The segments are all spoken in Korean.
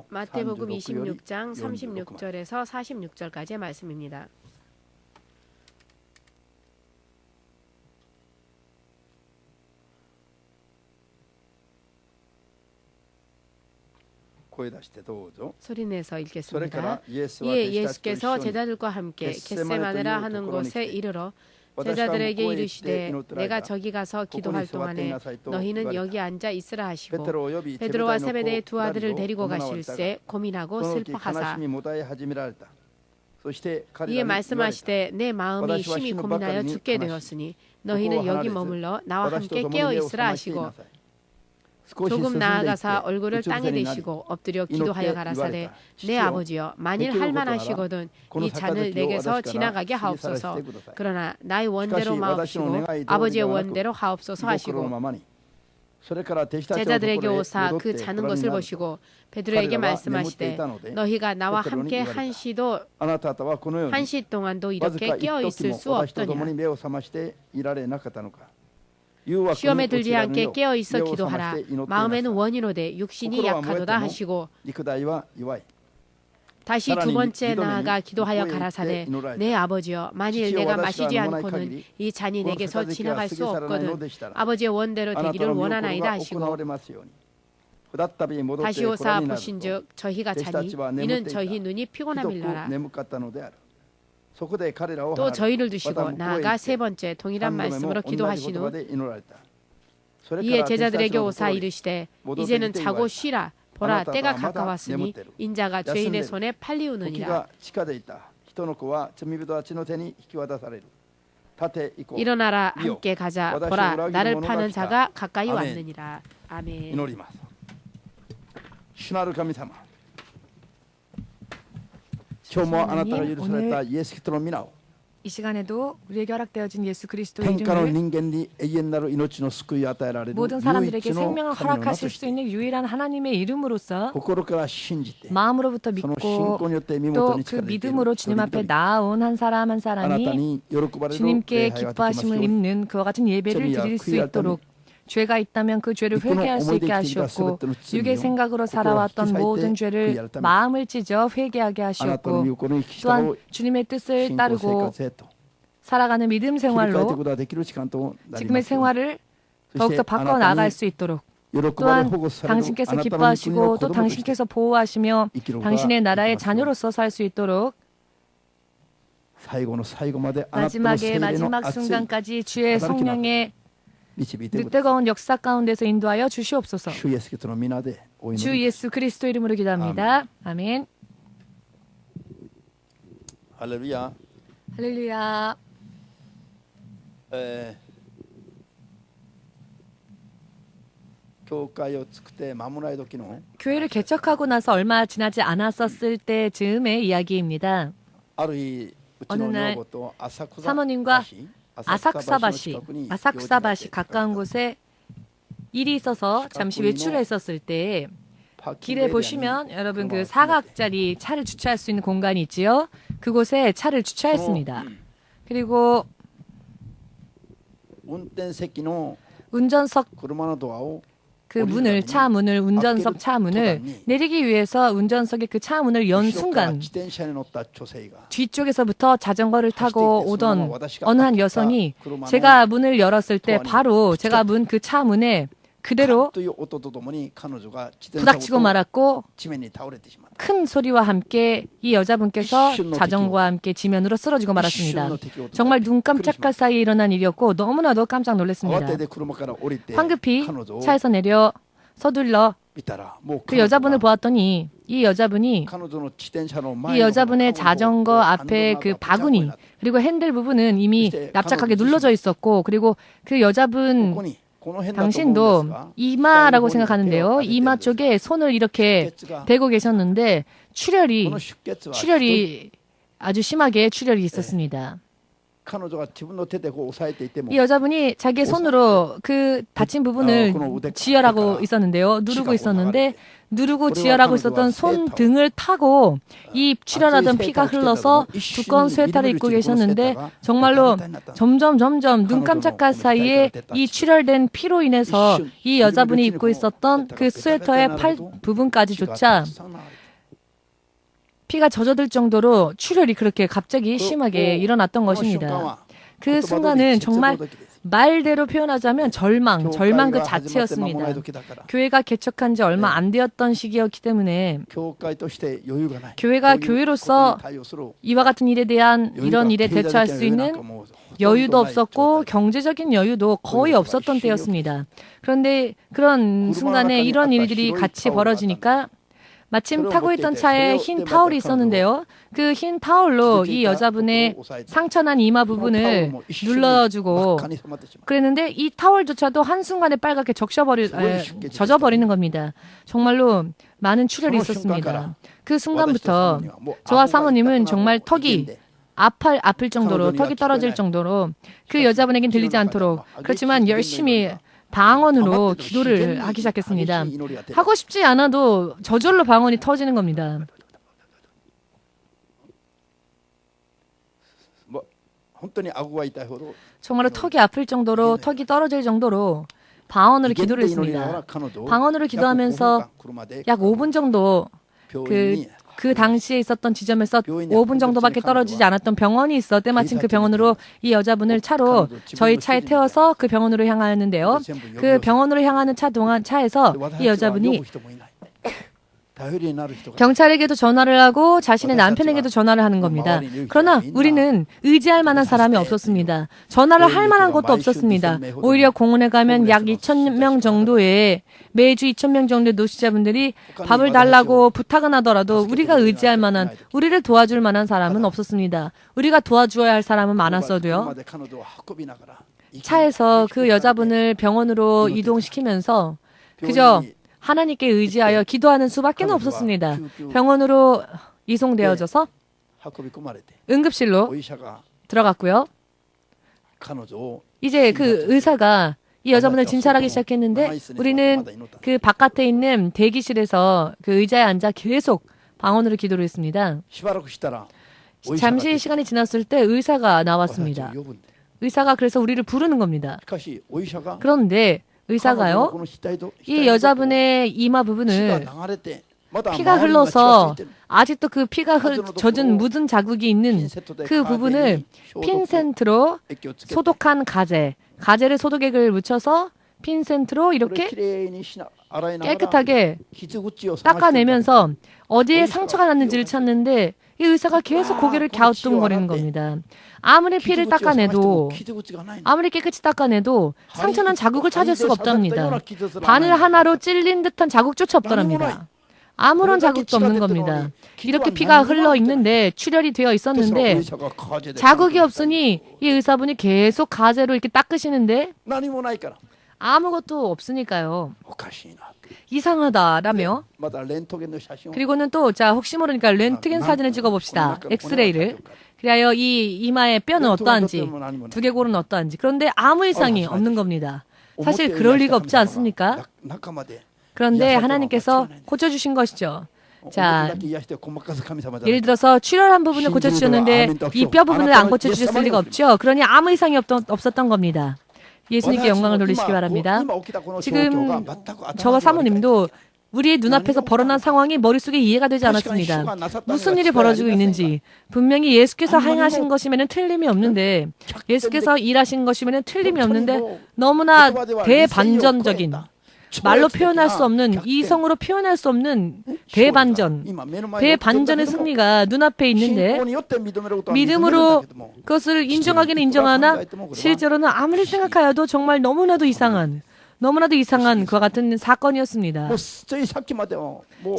마태복음 26장 36절에서 46절까지의 말씀입니다. 소리내서 읽겠습니다. 이에 예수께서 제자들과 함께 겟세마네라 하는 곳에 이르러 제자들에게 이르시되 내가 저기 가서 기도할 동안에 너희는 여기 앉아 있으라 하시고 베드로와 세베대의 두 아들을 데리고 가실새 고민하고 슬퍼하사 이에 말씀하시되 내 마음이 심히 고민하여 죽게 되었으니 너희는 여기 머물러 나와 함께 깨어 있으라 하시고 조금 나아가사 얼굴을 땅에 대시고 엎드려 기도하여 가라사대 내 아버지여 만일 할만하시거든 이 잔을 내게서 지나가게 하옵소서. 그러나 나의 원대로 마옵시고 아버지의 원대로 하옵소서 하시고 제자들에게 오사 그 자는 것을 보시고 베드로에게 말씀하시되 너희가 나와 함께 한 시 동안도 이렇게 깨어 있을 수 없더냐. 시험에 들지 않게 깨어 있어 기도하라. 마음에는 원이로되 육신이 약하도다 하시고 다시 두 번째 나아가 기도하여 가라사대 내 아버지여 만일 내가 마시지 않고는 이 잔이 내게서 지나갈 수 없거든 아버지의 원대로 되기를 원하나이다 하시고 다시 오사 보신즉 저희가 자니 이는 저희 눈이 피곤함일러라. 또 저희를 두시고 나아가 세 번째 동일한 말씀으로 기도하신 후 이에 제자들에게 오사 이르시되 이제는 자고 쉬라. 보라 때가 가까웠으니 인자가 죄인의 손에 팔리우느니라. 일어나라 함께 가자. 보라 나를 파는 자가 가까이 왔느니라. 아멘. 主なる神様、今日もあなたが許されたイエス・キリストの皆を 이 시간에도 우리에게 허락되어진 예수 그리스도의 평가로 이름을 인간이永遠なる命の救いを与えられる 모든 사람들에게 생명을 허락하실 수 있는 유일한 하나님의 이름으로서 心から信じて 마음으로부터 その 믿고 信仰によって身 또 元に 그 近づいている 믿음으로 주님 앞에 나아온 한 사람 한 あなた 사람이 に喜ばれる 주님께 礼拝ができます 기뻐하심을 ように 입는 그와 같은 예배를 드릴 수 있도록 죄가 있다면 그 죄를 회개할 수 있게 하셨고 육의 생각으로 살아왔던 모든 죄를 마음을 찢어 회개하게 あなたの 하셨고 御心に聞き従 또한 う 주님의 뜻을 信仰生 따르고 活へと 살아가는 믿음 切り替えていく 생활로 ことができる時間となり 지금의 ますように 생활을 そして 더욱더 あ 바꿔 なた 나갈 に 수 있도록 喜ばれ 또한 保護される 당신께서 あなたの御国の 기뻐하시고 子 또 供として 당신께서 보호하시며 生きることが 당신의 でき 나라의 ますように 자녀로서 살 수 있도록 最後の最後まであなたの 마지막에 聖霊の 마지막 熱い 순간까지 주의 성령의 導いてください 뜨거운 역사 가운데서 인도하여 주시옵소서. 主イエスキリストの皆でお祈 주 り 예수 그리스도 이름으로 기도합니다. 아멘. ハレルヤ 할렐루야. 教会を作って間もない時の 교회를 개척하고 나서 얼마 지나지 않았었을 때 즈음의 이야기입니다. ある日うちの女房と浅草 사모님과 橋 아삭사바시, 아삭사바시 가까운 곳에 일이 있어서 잠시 외출했었을 때 길에 보시면 여러분 그 사각짜리 차를 주차할 수 있는 공간이 있지요. 그곳에 차를 주차했습니다. 그리고 運転席の 운전석 車のドアを 그 문을 차 문을 운전석 차 문을 내리기 위해서 운전석의 그 차 문을 연 後ろから 순간 自転車に乗った女性が 뒤쪽에서부터 자전거를 타고 오던 어느 한 여성이 제가 문을 열었을 때 바로 제가 문 그 차 문에 그대로 という音とともに彼女が自転車 부닥치고 ごと 말았고 地面に倒れてしまった 큰 소리와 함께 이 여자분께서 자전거와 함께 지면으로 쓰러지고 말았습니다. 정말 눈 깜짝할 사이에 일어난 일이었고 너무나도 깜짝 놀랐습니다. 慌てて車から降りて 황급히 彼女を 차에서 내려 서둘러 見たらもう 그 여자분을 보았더니 이 여자분이 彼女の自転車の前 이 여자분의 자전거 앞에 그 바구니 그리고 핸들 부분은 이미 납작하게 눌러져 있었고 그리고 그 여자분 ここに 당신도 이마라고 생각하는데요. 이마 쪽에 손을 이렇게 대고 계셨는데 출혈이 아주 심하게 출혈이 있었습니다. 이 여자분이 자기의 손으로 그 다친 부분을 지혈하고 있었는데요. 누르고 있었는데 누르고 지혈하고 있었던 손 등을 타고 이 출혈하던 피가 흘러서 두꺼운 스웨터를 입고 계셨는데 정말로 점점 눈 깜짝할 사이에 이 출혈된 피로 인해서 이 여자분이 입고 있었던 그 스웨터의 팔 부분까지조차 피가 젖어들 정도로 출혈이 그렇게 갑자기 심하게 일어났던 것입니다. 그 순간은 정말 말대로 표현하자면 절망 그 자체였습니다. 교회가 개척한 지 얼마 안 되었던 시기였기 때문에 교회가 교회로서 이와 같은 일에 대한 이런 일에 대처할 수 있는 여유도 없었고 경제적인 여유도 거의 없었던 때였습니다. 그런데 그런 순간에 이런 일들이 같이 벌어지니까 마침 타고 있던 차에 흰 타올이 있었는데요. 그 흰 타올로 이 여자분의 상처난 이마 부분을 눌러주고 그랬는데 이 타올조차도 한순간에 빨갛게 젖어버리는 겁니다. 정말로 많은 출혈이 있었습니다. 그 순간부터 저와 사모님은 정말 턱이 아플 정도로 턱이 떨어질 정도로 그 여자분에겐 들리지 않도록 그렇지만 열심히 방언으로 기도를 하기 시작했습니다. 하고 싶지 않아도 저절로 방언이 터지는 겁니다. 정말로 턱이 아플 정도로 턱이 떨어질 정도로 방언으로 기도를 했습니다. 방언으로 기도하면서 약 5분 정도 그 당시에 있었던 지점에서 5분 정도밖에 떨어지지 않았던 병원이 있어 때마침 그 병원으로 이 여자분을 차로 저희 차에 태워서 그 병원으로 향하였는데요. 그 병원으로 향하는 차에서 이 여자분이 경찰에게도 전화를 하고 자신의 남편에게도 전화를 하는 겁니다. 그러나 우리는 의지할 만한 사람이 없었습니다. 전화를 할 만한 것도 없었습니다. 오히려 공원에 가면 약 2,000명 정도의 매주 2,000명 정도의 노숙자분들이 밥을 달라고 부탁은 하더라도 우리가 의지할 만한 우리를 도와줄 만한 사람은 없었습니다. 우리가 도와주어야 할 사람은 많았어도요. 차에서 그 여자분을 병원으로 이동시키면서 그저 하나님께 의지하여 기도하는 수밖에 없었습니다. 병원으로 이송되어져서 응급실로 들어갔고요. 이제 그 의사가 이 여자분을 진찰하기 시작했는데 우리는 그 바깥에 있는 대기실에서 그 의자에 앉아 계속 방언으로 기도를 했습니다. 잠시 시간이 지났을 때 의사가 나왔습니다. 의사가 그래서 우리를 부르는 겁니다. 그런데 의사가요, 이 여자분의 이마 부분을 피가 흘러서 아직도 그 피가 젖은 묻은 자국이 있는 그 부분을 핀센트로 소독한 가젤의 소독액을 묻혀서 핀센트로 이렇게 깨끗하게 닦아내면서 어디에 상처가 났는지를 찾는데 이 의사가 계속 고개를 갸우뚱거리는 겁니다. 아무리 피를 닦아내도 아무리 깨끗이 닦아내도 상처난 자국을 찾을 수가 없답니다. 바늘 하나로 찔린 듯한 자국조차 없더랍니다. 아무런 자국도 없는 겁니다. 이렇게 피가 흘러 있는데 출혈이 되어 있었는데 자국이 없으니 이 의사분이 계속 가재로 이렇게 닦으시는데 아무것도 없으니까요. 이상하다라며. 그리고는 또 자 혹시 모르니까 렌트겐 사진을 찍어봅시다. 엑스레이를. 그리하여 이 이마의 뼈는 어떠한지, 두개골은 어떠한지. 그런데 아무 이상이 없는 겁니다. 사실 그럴 리가 없지 않습니까? 그런데 하나님께서 고쳐주신 것이죠. 자, 예를 들어서 출혈한 부분을 고쳐주셨는데 이 뼈 부분을 안 고쳐주셨을 리가 없죠. 그러니 아무 이상이 없었던 겁니다. 예수님께 영광을 돌리시기 바랍니다. 지금 저와 사모님도 우리의 눈앞에서 벌어난 상황이 머릿속에 이해가 되지 않았습니다. 무슨 일이 벌어지고 있는지. 분명히 예수께서 행하신 것이면 틀림이 없는데 예수께서 일하신 것이면 틀림이 없는데 너무나 대반전적인 말로 표현할 수 없는 이성으로 표현할 수 없는 대반전의 승리가 눈앞에 있는데 믿음으로 그것을 인정하기는 인정하나 실제로는 아무리 생각하여도 정말 너무나도 이상한 그와 같은 사건이었습니다.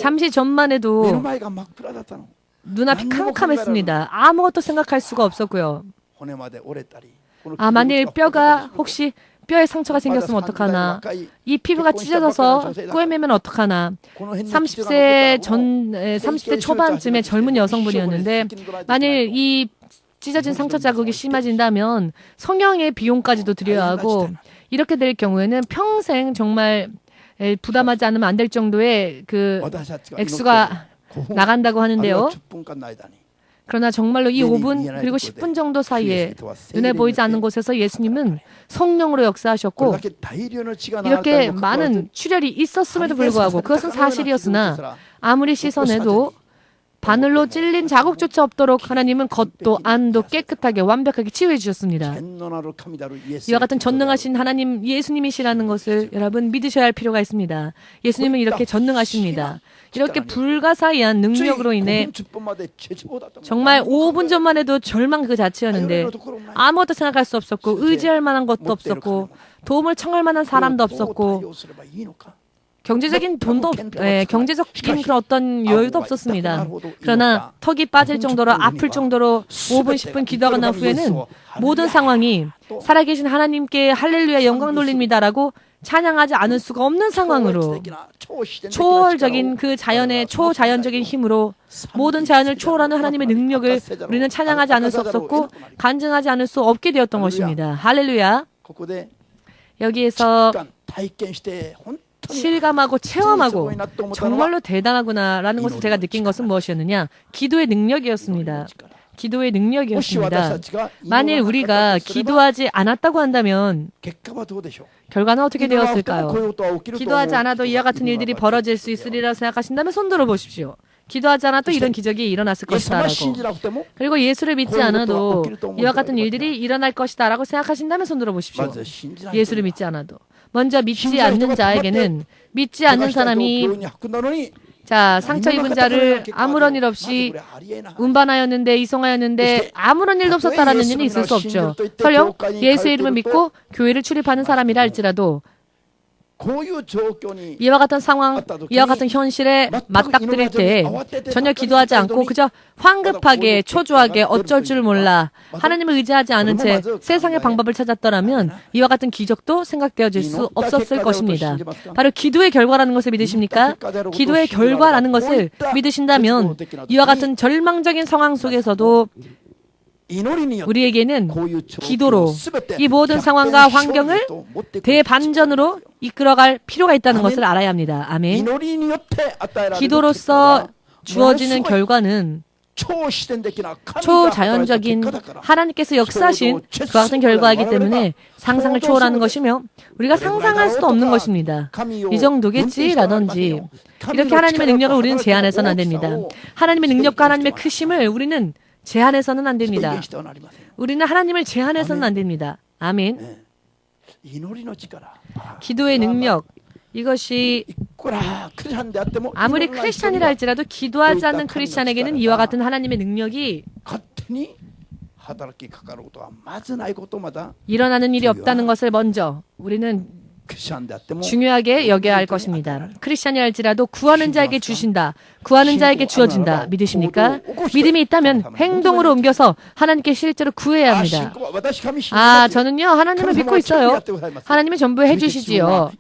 잠시 전만 해도 눈앞이 캄캄했습니다. 아무것도 생각할 수가 없었고요. 만일 뼈가 혹시 뼈에 상처가 생겼으면 어떡하나. 이 피부가 찢어져서 꿰매면 어떡하나. 30대 초반쯤의 젊은 여성분이었는데 만일 이 찢어진 상처 자국이 심해진다면 성형의 비용까지도 들여야 하고 이렇게 될 경우에는 평생 정말 부담하지 않으면 안 될 정도의 그 액수가 나간다고 하는데요. 그러나 정말로 이 5분 그리고 10분 정도 사이에 눈에 보이지 않는 곳에서 예수님은 성령으로 역사하셨고 이렇게 많은 출혈이 있었음에도 불구하고 그것은 사실이었으나 아무리 씻어내도 바늘로 찔린 자국조차 없도록 하나님은 겉도 안도 깨끗하게 완벽하게 치유해 주셨습니다. 이와 같은 전능하신 하나님 예수님이시라는 것을 여러분 믿으셔야 할 필요가 있습니다. 예수님은 이렇게 전능하십니다. 이렇게 불가사의한 능력으로 인해 정말 5분 전만 해도 절망 그 자체였는데 아무것도 생각할 수 없었고 의지할 만한 것도 없었고 도움을 청할 만한 사람도 없었고 경제적인 돈도 경제적인 그런 어떤 여유도 없었습니다. 그러나 턱이 빠질 정도로 아플 정도로 5분 10분 기도하고 난 후에는 모든 상황이 살아계신 하나님께 할렐루야 영광 돌립니다라고 찬양하지 않을 수가 없는 상황으로 초월적인 그 자연의 초자연적인 힘으로 모든 자연을 초월하는 하나님의 능력을 우리는 찬양하지 않을 수 없었고 간증하지 않을 수 없게 되었던 것입니다. 할렐루야. 여기에서 실감하고 체험하고 정말로 대단하구나라는 것을 제가 느낀 것은 무엇이었느냐? 기도의 능력이었습니다. 기도의 능력이었습니다. 만일 우리가 기도하지 않았다고 한다면 결과는 어떻게 되었을까요? 기도하지 않아도 이와 같은 일들이 벌어질 수 있으리라 생각하신다면 손 들어 보십시오. 기도하지 않아도 이런 기적이 일어났을 것이다라고. 그리고 예수를 믿지 않아도 이와 같은 일들이 일어날 것이다라고 생각하신다면 손 들어 보십시오. 예수를 믿지 않아도. 먼저 믿지 않는 자에게는 믿지 않는 사람이 자 상처 입은 자를 아무런 일 없이 운반하였는데 이송하였는데 아무런 일도 없었다라는 일은 있을 수 없죠. 설령 예수의 이름을 믿고 교회를 출입하는 사람이라 할지라도 이와 같은 상황, 이와 같은 현실에 맞닥뜨릴 때 전혀 기도하지 않고 그저 황급하게 초조하게 어쩔 줄 몰라 하나님을 의지하지 않은 채 세상의 방법을 찾았더라면 이와 같은 기적도 생각되어질 수 없었을 것입니다. 바로 기도의 결과라는 것을 믿으십니까? 기도의 결과라는 것을 믿으신다면 이와 같은 절망적인 상황 속에서도 우리에게는 기도로 이 모든 상황과 환경을 대반전으로 이끌어갈 필요가 있다는 것을 알아야 합니다. 아멘. 기도로서 주어지는 결과는 초자연적인 하나님께서 역사하신 그와 같은 결과이기 때문에 상상을 초월하는 것이며 우리가 상상할 수도 없는 것입니다. 이 정도겠지라든지 이렇게 하나님의 능력을 우리는 제한해서는 안 됩니다. 하나님의 능력과 하나님의 크심을 우리는 제한해서는 안 됩니다. 우리는 하나님을 제한해서는 안 됩니다. 아멘. 기도의 능력, 이것이 아무리 크리스찬이라 할지라도 기도하지 않는 크리스찬에게는 이와 같은 하나님의 능력이 일어나는 일이 없다는 것을 먼저 우리는 중요하게 여겨야 할 것입니다. 크리스찬이 할지라도 구하는 자에게 주신다. 구하는 자에게 주어진다. 믿으십니까? 믿음이 있다면 행동으로 옮겨서 하나님께 실제로 구해야 합니다. 저는요 하나님을 믿고 있어요. 하나님이 전부 해주시지요.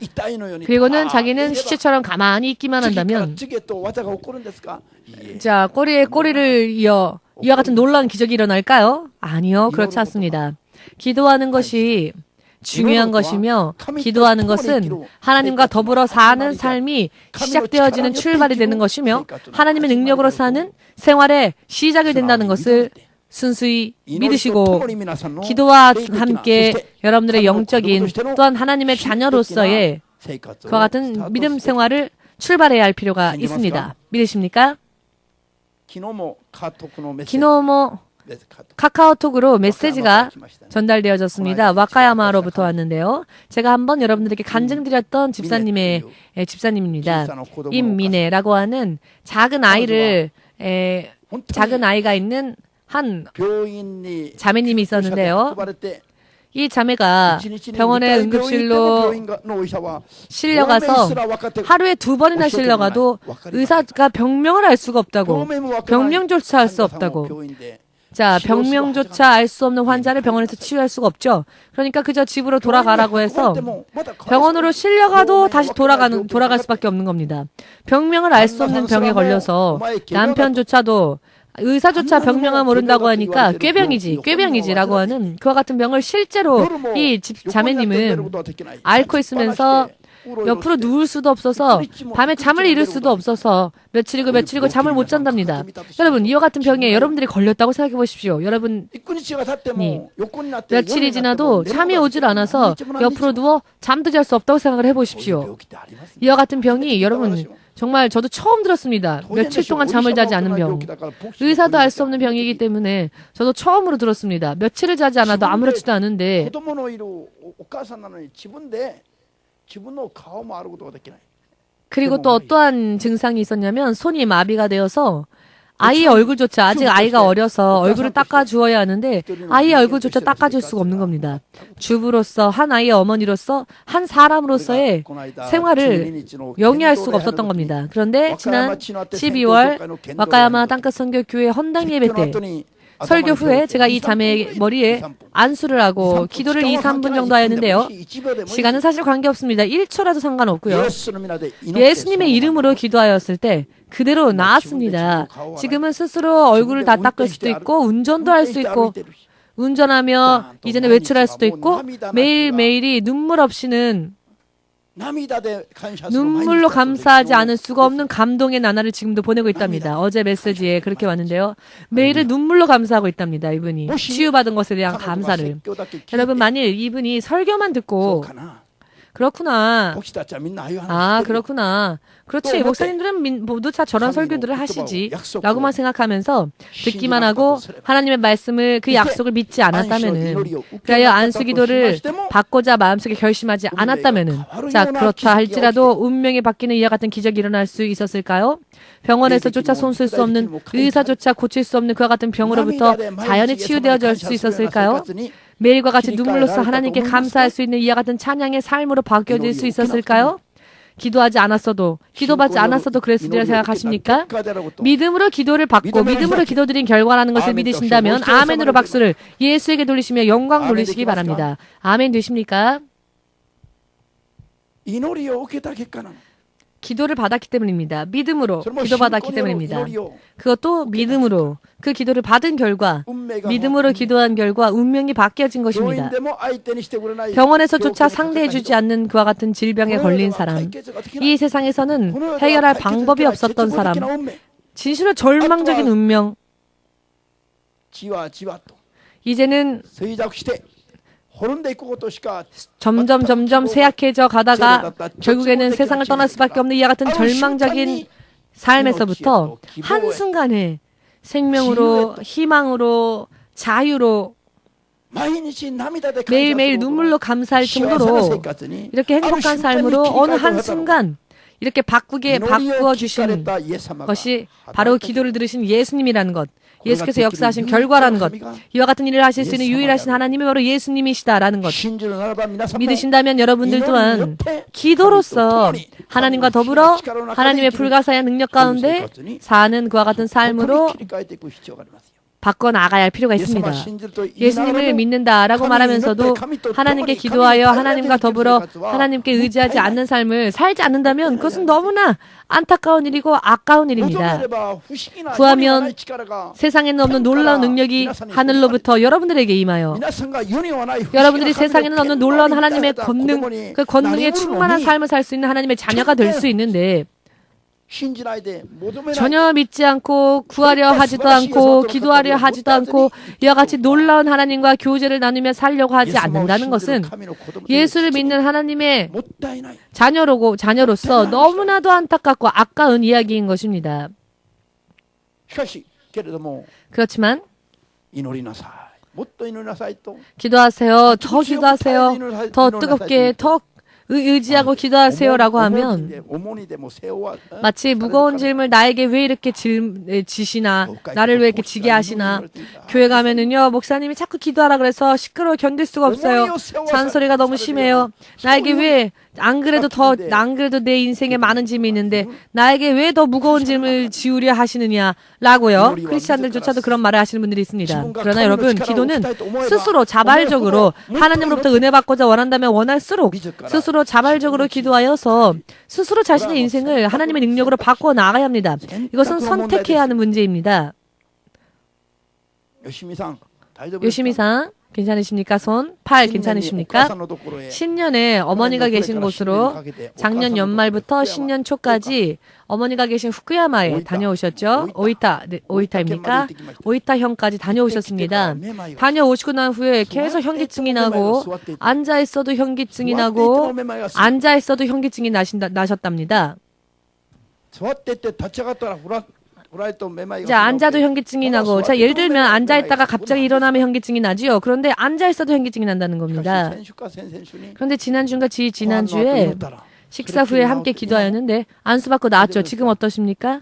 그리고는 자기는 시체처럼 가만히 있기만 한다면 자 꼬리에 꼬리를 이어 이와 같은 놀라운 기적이 일어날까요? 아니요. 그렇지 않습니다. 기도하는 것이 중요한 것이며 기도하는 것은 하나님과 더불어 사는 삶이 시작되어지는 출발이 되는 것이며 하나님의 능력으로 사는 생활의 시작이 된다는 것을 순수히 믿으시고 기도와 함께 여러분들의 영적인 또한 하나님의 자녀로서의 그와 같은 믿음 생활을 출발해야 할 필요가 있습니다. 믿으십니까? 기노모 카카오톡으로 메시지가 전달되어졌습니다. 와카야마로부터 왔는데요. 제가 한번 여러분들에게 간증드렸던 집사님입니다. 임미네라고 하는 작은 아이가 있는 한 자매님이 있었는데요. 이 자매가 병원의 응급실로 실려가서 하루에 2번이나 실려가도 의사가 병명을 알 수가 없다고, 병명조차 알 수 없다고. 자, 병명조차 알 수 없는 환자를 병원에서 치유할 수가 없죠. 그러니까 그저 집으로 돌아가라고 해서 병원으로 실려가도 다시 돌아갈 수밖에 없는 겁니다. 병명을 알 수 없는 병에 걸려서 남편조차도 의사조차 병명을 모른다고 하니까 꾀병이지라고 하는 그와 같은 병을 실제로 이 자매님은 앓고 있으면서 옆으로 누울 수도 없어서 밤에 잠을 이룰 수도 없어서 며칠이고 잠을 못 잔답니다. 여러분 이와 같은 병에 여러분들이 걸렸다고 생각해 보십시오. 여러분이 며칠이 지나도 잠이 오질 않아서 옆으로 누워 잠도 잘 수 없다고 생각을 해보십시오. 이와 같은 병이 여러분 정말 저도 처음 들었습니다. 며칠 동안 잠을 자지 않은 병. 의사도 알 수 없는 병이기 때문에 저도 처음으로 들었습니다. 며칠을 자지 않아도 아무렇지도 않은데 그리고 또 어떠한 증상이 있었냐면 손이 마비가 되어서 아이의 얼굴조차 아직 아이가 어려서 얼굴을 닦아주어야 하는데 아이의 얼굴조차 닦아줄 수가 없는 겁니다. 주부로서 한 아이의 어머니로서 한 사람으로서의 생활을 영위할 수가 없었던 겁니다. 그런데 지난 12월 와카야마 땅끝 선교교회 헌당 예배 때 설교 후에 제가 이 자매의 머리에 안수를 하고 기도를 2, 3분 정도 하였는데요. 시간은 사실 관계없습니다. 1초라도 상관없고요. 예수님의 이름으로 기도하였을 때 그대로 나았습니다. 지금은 스스로 얼굴을 다 닦을 수도 있고 운전도 할 수 있고 운전하며 이제는 외출할 수도 있고 매일매일이 눈물 없이는 눈물로 감사하지 않을 수가 없는 감동의 나날을 지금도 보내고 있답니다. 어제 메시지에 그렇게 왔는데요. 매일을 눈물로 감사하고 있답니다. 이분이 치유받은 것에 대한 감사를. 여러분 만일 이분이 설교만 듣고 그렇구나. 아, 그렇구나. 그렇지. 목사님들은 모두 다 저런 설교들을 하시지. 라고만 생각하면서 듣기만 하고 하나님의 말씀을 그 약속을 믿지 않았다면은 그래야 안수기도를 받고자 마음속에 결심하지 않았다면은 자, 그렇다 할지라도 운명이 바뀌는 이와 같은 기적이 일어날 수 있었을까요? 병원에서조차 손쓸 수 없는 의사조차 고칠 수 없는 그와 같은 병으로부터 자연히 치유되어질 수 있었을까요? 매일과 같이 눈물로써 하나님께 감사할 수 있는 이와 같은 찬양의 삶으로 바뀌어질 수 있었을까요? 기도하지 않았어도, 기도받지 않았어도 그랬으리라 생각하십니까? 믿음으로 기도를 받고 믿음으로 기도드린 결과라는 것을 믿으신다면 아멘으로 박수를 예수에게 돌리시며 영광 돌리시기 바랍니다. 아멘 되십니까? 기도를 받았기 때문입니다. 믿음으로 기도받았기 때문입니다. 그것도 믿음으로 그 기도를 받은 결과 믿음으로 기도한 결과 운명이 바뀌어진 것입니다. 병원에서조차 상대해주지 않는 그와 같은 질병에 걸린 사람, 이 세상에서는 해결할 방법이 없었던 사람, 진실로 절망적인 운명, 이제는 점점 쇠약해져 가다가 결국에는 세상을 떠날 수밖에 없는 이와 같은 절망적인 삶에서부터 한순간에 생명으로, 희망으로, 자유로 매일매일 눈물로 감사할 정도로 이렇게 행복한 삶으로 어느 한순간 이렇게 바꾸어 주시는 것이 바로 기도를 들으신 예수님이라는 것, 예수께서 역사하신 결과라는 것, 이와 같은 일을 하실 수 있는 유일하신 하나님이 바로 예수님이시다라는 것 믿으신다면 여러분들 또한 기도로서 하나님과 더불어 하나님의 불가사의 능력 가운데 사는 그와 같은 삶으로 바꿔나가야 할 필요가 있습니다. 예수님을 믿는다라고 말하면서도 하나님께 기도하여 하나님과 더불어 하나님께 의지하지 않는 삶을 살지 않는다면 그것은 너무나 안타까운 일이고 아까운 일입니다. 구하면 세상에는 없는 놀라운 능력이 하늘로부터 여러분들에게 임하여 여러분들이 세상에는 없는 놀라운 하나님의 권능, 그 권능에 충만한 삶을 살 수 있는 하나님의 자녀가 될 수 있는데 전혀 믿지 않고 구하려 하지도 않고 기도하려 하지도 않고 이와 같이 놀라운 하나님과 교제를 나누며 살려고 하지 않는다는 것은 예수를 믿는 하나님의 자녀로서 너무나도 안타깝고 아까운 이야기인 것입니다. 그렇지만 기도하세요. 더 기도하세요. 더 뜨겁게 더 의지하고 기도하세요라고 하면 마치 무거운 짐을 나에게 왜 이렇게 지시나 나를 왜 이렇게 지게 하시나 교회 가면은요 목사님이 자꾸 기도하라 그래서 시끄러워 견딜 수가 없어요. 잔소리가 너무 심해요. 나에게 왜 안 그래도 내 인생에 많은 짐이 있는데 나에게 왜 더 무거운 짐을 지우려 하시느냐라고요. 크리스찬들조차도 그런 말을 하시는 분들이 있습니다. 그러나 여러분 기도는 스스로 자발적으로 하나님으로부터 은혜 받고자 원한다면 원할수록 스스로 자발적으로 기도하여서 스스로 자신의 인생을 하나님의 능력으로 바꿔 나가야 합니다. 이것은 선택해야 하는 문제입니다. 요시미상 괜찮으십니까? 손, 팔 괜찮으십니까? 신년에 어머니가 계신 곳으로 작년 연말부터 신년 초까지 어머니가 계신 후쿠야마에 다녀오셨죠? 오이타입니까? 오이타현까지 다녀오셨습니다. 다녀오시고 난 후에 계속 현기증이 나고 앉아 있어도 현기증이 나고 앉아 있어도 현기증이 나셨답니다. 자, 앉아도 현기증이 나고, 자, 예를 들면 앉아있다가 갑자기 일어나면 현기증이 나지요. 그런데 앉아있어도 현기증이 난다는 겁니다. 그런데 지난주인가 지난주에 식사 후에 함께 기도하였는데 안수 받고 나왔죠. 지금 어떠십니까?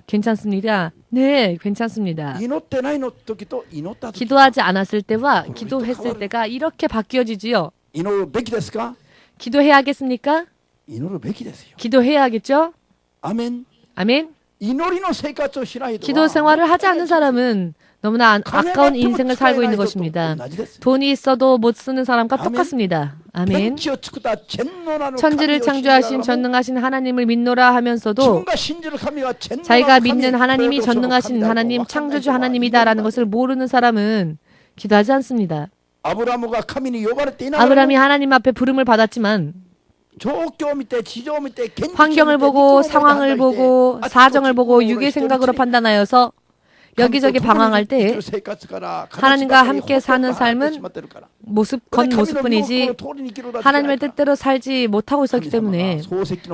괜찮습니다. 네, 괜찮습니다. 기도하지 않았을 때와 기도했을 때가 이렇게 바뀌어지지요. 기도해야겠습니까? 기도해야겠죠? 아멘. 아멘. 기도 생활을 하지 않는 사람은 너무나 아까운 인생을 살고 있는 것입니다. 돈이 있어도 못 쓰는 사람과 똑같습니다. 아멘. 천지를 창조하신 전능하신 하나님을 믿노라 하면서도 자기가 믿는 하나님이 전능하신 하나님, 창조주 하나님이다라는 것을 모르는 사람은 기도하지 않습니다. 아브라함이 하나님 앞에 부름을 받았지만 환경을 보고 상황을 보고 사정을 보고 육의 생각으로 판단하여서 여기저기 방황할 때 하나님과 함께 사는 삶은 겉모습뿐이지 하나님의 뜻대로 살지 못하고 있었기 때문에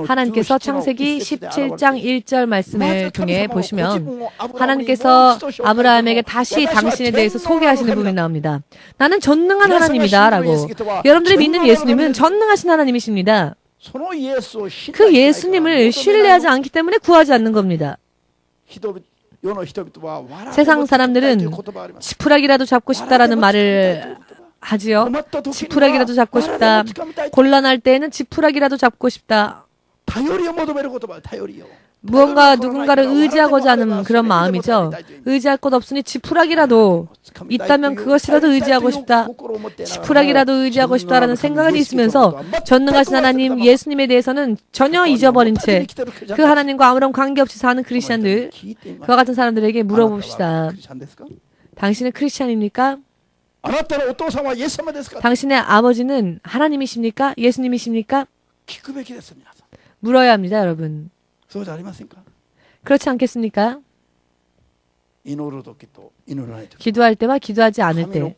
하나님께서 창세기 17장 1절 말씀을 통해 보시면 하나님께서 아브라함에게 다시 당신에 대해서 소개하시는 부분이 나옵니다. 나는 전능한 하나님이다 라고. 여러분들이 믿는 예수님은 전능하신 하나님이십니다. 그 예수님을 신뢰하지 않기 때문에 구하지 않는 겁니다. 세상 사람들은 지푸라기라도 잡고 싶다라는 말을 하지요. 지푸라기라도 잡고 싶다. 곤란할 때에는 지푸라기라도 잡고 싶다. 무언가 누군가를 의지하고자 하는 그런 마음이죠. 의지할 것 없으니 지푸라기라도 있다면 그것이라도 의지하고 싶다. 지푸라기라도 의지하고 싶다라는 생각이 있으면서 전능하신 하나님 예수님에 대해서는 전혀 잊어버린 채 그 하나님과 아무런 관계없이 사는 크리스찬들, 그와 같은 사람들에게 물어봅시다. 당신은 크리스찬입니까? 당신의 아버지는 하나님이십니까? 예수님이십니까? 물어야 합니다, 여러분. 그렇지 않겠습니까? 기도할 때와 기도하지 않을 때,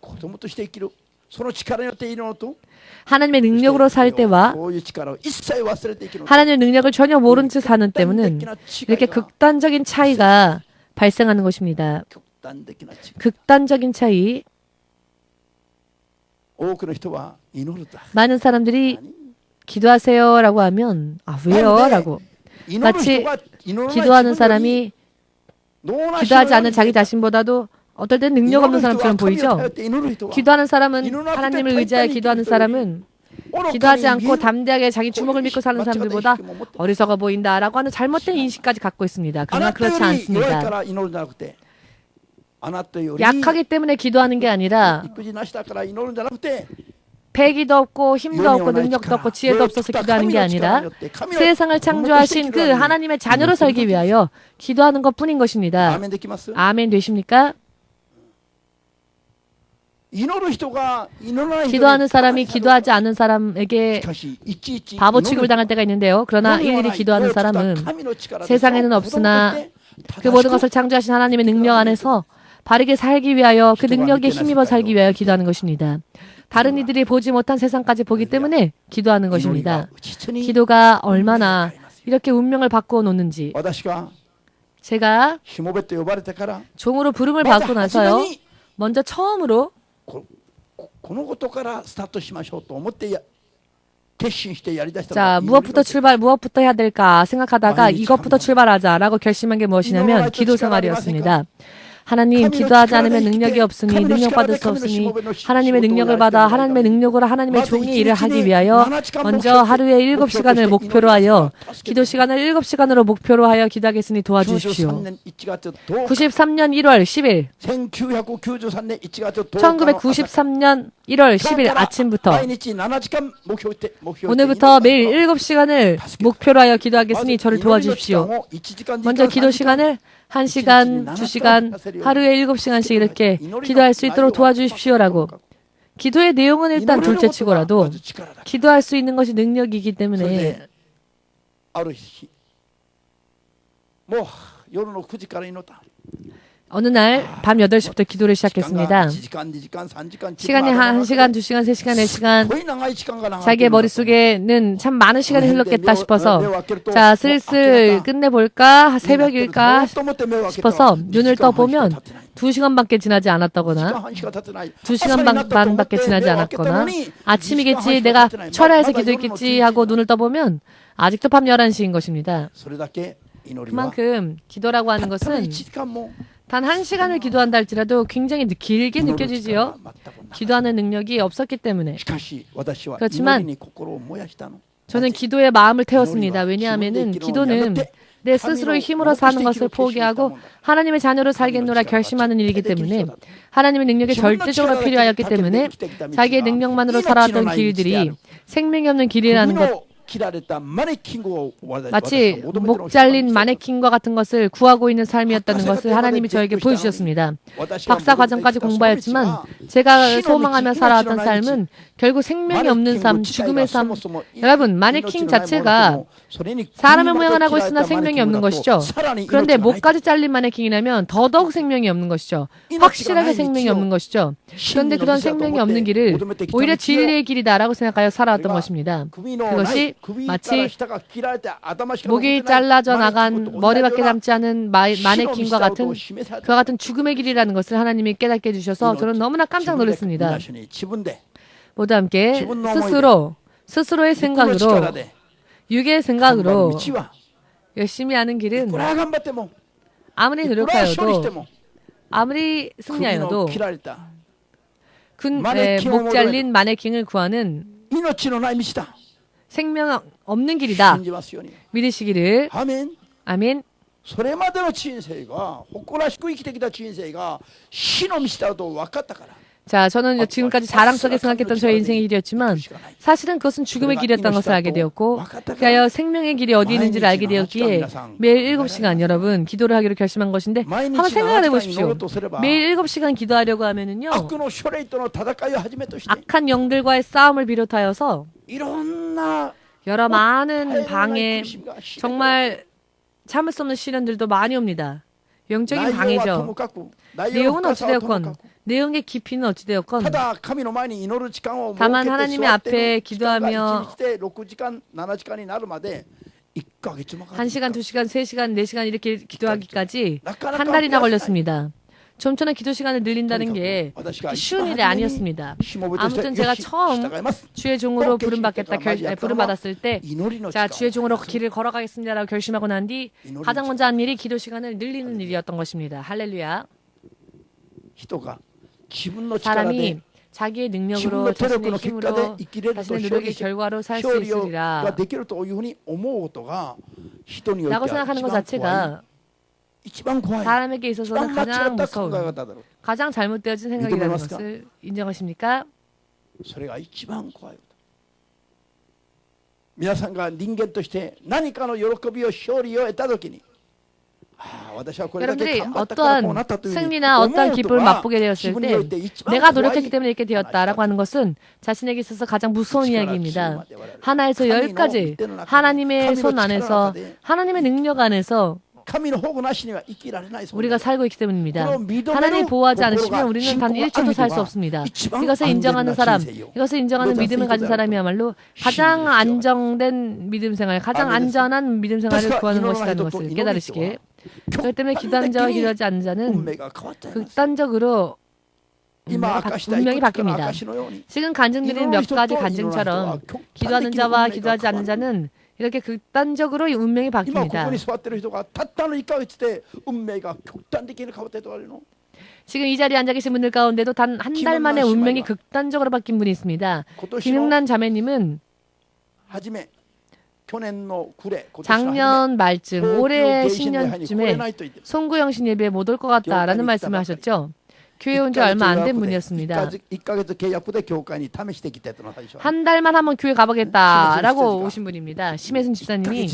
하나님의 능력으로 살 때와 하나님의 능력을 전혀 모른 채 사는 때는 이렇게 극단적인 차이가 발생하는 것입니다. 극단적인 차이. 많은 사람들이 기도하세요라고 하면 왜요? 라고. 마치 기도하는 사람이 기도하지 않는 자기 자신보다도 어떨 땐 능력 없는 사람처럼 보이죠? 기도하는 사람은 하나님을 의지하여 기도하는 사람은 기도하지 않고 담대하게 자기 주먹을 믿고 사는 사람들보다 어리석어 보인다라고 하는 잘못된 인식까지 갖고 있습니다. 그러나 그렇지 않습니다. 약하기 때문에 기도하는 게 아니라 패기도 없고 힘도 없고 능력도 없고 지혜도 없어서 기도하는 게 아니라 세상을 창조하신 그 하나님의 자녀로 살기 위하여 기도하는 것뿐인 것입니다. 아멘 되십니까? 기도하는 사람이 기도하지 않는 사람에게 바보 취급을 당할 때가 있는데요. 그러나 일일이 기도하는 사람은 세상에는 없으나 그 모든 것을 창조하신 하나님의 능력 안에서 바르게 살기 위하여 그 능력에 힘입어 살기 위하여 기도하는 것입니다. 다른 이들이 보지 못한 세상까지 보기 때문에 기도하는 것입니다. 기도가 얼마나 이렇게 운명을 바꾸어 놓는지 제가 종으로 부름을 받고 나서요. 먼저 처음으로 자, 무엇부터 해야 될까 생각하다가 이것부터 출발하자라고 결심한 게 무엇이냐면 기도 생활이었습니다. 하나님, 기도하지 않으면 능력이 없으니 능력받을 수 없으니 하나님의 능력을 받아 하나님의 능력으로 하나님의 종의 일을 하기 위하여 먼저 하루에 7시간을 목표로 하여 기도 시간을 7시간으로 목표로 하여 기도하겠으니 도와주십시오. 93년 1월 10일 1993년 1월 10일 아침부터 오늘부터 매일 7시간을 목표로 하여 기도하겠으니 저를 도와주십시오. 먼저 기도 시간을 1시간, 2시간, 하루에 7시간씩 이렇게 기도할 수 있도록 도와주십시오라고. 기도의 내용은 일단 둘째치고라도 기도할 수 있는 것이 능력이기 때문에 어느 날 밤 8시부터 기도를 시작했습니다. 시간이 1시간, 2시간, 3시간, 4시간 자기의 머릿속에는 참 많은 시간이 흘렀겠다 싶어서 자 슬슬 끝내볼까? 새벽일까? 싶어서 눈을 떠보면 2시간밖에 지나지 않았다거나 2시간 반밖에 지나지 않았거나 아침이겠지 내가 철야에서 기도했겠지 하고 눈을 떠보면 아직도 밤 11시인 것입니다. 그만큼 기도라고 하는 것은 단 1시간을 기도한다 할지라도 굉장히 길게 느껴지지요. 기도하는 능력이 없었기 때문에. 그렇지만 저는 기도에 마음을 태웠습니다. 왜냐하면 기도는 내 스스로의 힘으로 사는 것을 포기하고 하나님의 자녀로 살겠노라 결심하는 일이기 때문에 하나님의 능력이 절대적으로 필요하였기 때문에 자기의 능력만으로 살아왔던 길들이 생명이 없는 길이라는 것, 마치 목 잘린 마네킹과 같은 것을 구하고 있는 삶이었다는 것을 하나님이 저에게 보여주셨습니다. 박사 과정까지 공부하였지만 제가 소망하며 살아왔던 삶은 결국 생명이 없는 삶, 죽음의 삶. 여러분, 마네킹 자체가 사람의 모양을 하고 있으나 생명이 없는 것이죠. 그런데 목까지 잘린 마네킹이라면 더더욱 생명이 없는 것이죠. 확실하게 생명이 없는 것이죠. 그런데 그런 생명이 없는 길을 오히려 진리의 길이다라고 생각하여 살아왔던 것입니다. 그것이 마치 목이 잘라져 나간 머리밖에 남지 않은 마네킹과 같은 그와 같은 죽음의 길이라는 것을 하나님이 깨닫게 해주셔서 저는 너무나 깜짝 놀랐습니다. 모두 함께 스스로의 생각으로 육의 생각으로 열심히 하는 길은 아무리 노력하여도 아무리 승리하여도 목 잘린 마네킹을 구하는 생명 없는 길이다. 믿으시기를. 아멘. 자, 저는 지금까지 자랑스럽게 생각했던 저의 인생의 길이었지만 사실은 그것은 죽음의 길이었다는 것을 알게 되었고 그하여 생명의 길이 어디 있는지를 알게 되었기에 매일 7시간 여러분 기도를 하기로 결심한 것인데 한번 생각을 해보십시오. 매일 7시간 기도하려고 하면은요 악한 영들과의 싸움을 비롯하여서 여러 많은 방해 정말 참을 수 없는 시련들도 많이 옵니다. 영적인 방해죠. 내용은 어찌되었건 내용의 깊이는 어찌되었건 다만 하나님의 앞에 기도하며 1시간, 2시간, 3시간, 4시간 이렇게 기도하기까지 한 달이나 걸렸습니다. 좀처럼 기도 시간을 늘린다는 게 쉬운 일이 아니었습니다. 아무튼 제가 처음 주의 종으로 부름받았을 때 자, 주의 종으로 길을 걸어가겠습니다라고 결심하고 난 뒤 가장 먼저 한 일이 기도 시간을 늘리는 일이었던 것입니다. 할렐루야. 사람이 자기의 능력으로 자신의 힘으로 자신의 노력의 결과로 살 수 있으리라 라고 생각하는 것 자체가 사람에게 있어서는 가장 무서운 가장 잘못되어진 생각이라는 것을 인정하십니까? それが一番怖いこと。皆さんが人間として何かの喜びを勝利を得たときに 여러분들이 어떠한 승리나 어떠한 기쁨을 맛보게 되었을 때 내가 노력했기 때문에 이렇게 되었다라고 하는 것은 자신에게 있어서 가장 무서운 이야기입니다. 하나에서 10까지 하나님의 손 안에서 하나님의 능력 안에서 우리가 살고 있기 때문입니다. 하나님이 보호하지 않으시면 우리는 단 1초도 살 수 없습니다. 이것을 인정하는 사람, 이것을 인정하는 믿음을 가진 사람이야말로 가장 안정된 믿음 생활, 가장 안전한 믿음 생활을 구하는 것이라는 것을 깨달으시길. 그렇기 때문에 기도하는 자와 기도하지 않는 자는 극단적으로 운명이 바뀝니다. 지금 간증드린 몇 가지 간증처럼 기도하는 자와 기도하지 않는 자는 이렇게 극단적으로 운명이 바뀝니다. 지금 이 자리에 앉아 계신 분들 가운데도 단 한 달 만에 운명이 극단적으로 바뀐 분이 있습니다. 김용란 자매님은 작년 말쯤 올해 신년쯤에 송구영신 예배에 못 올 것 같다라는 말씀을 하셨죠. 교회 온 지 얼마 안 된 분이었습니다. 한 달만 한번 교회 가보겠다라고 오신 분입니다. 심혜순 집사님이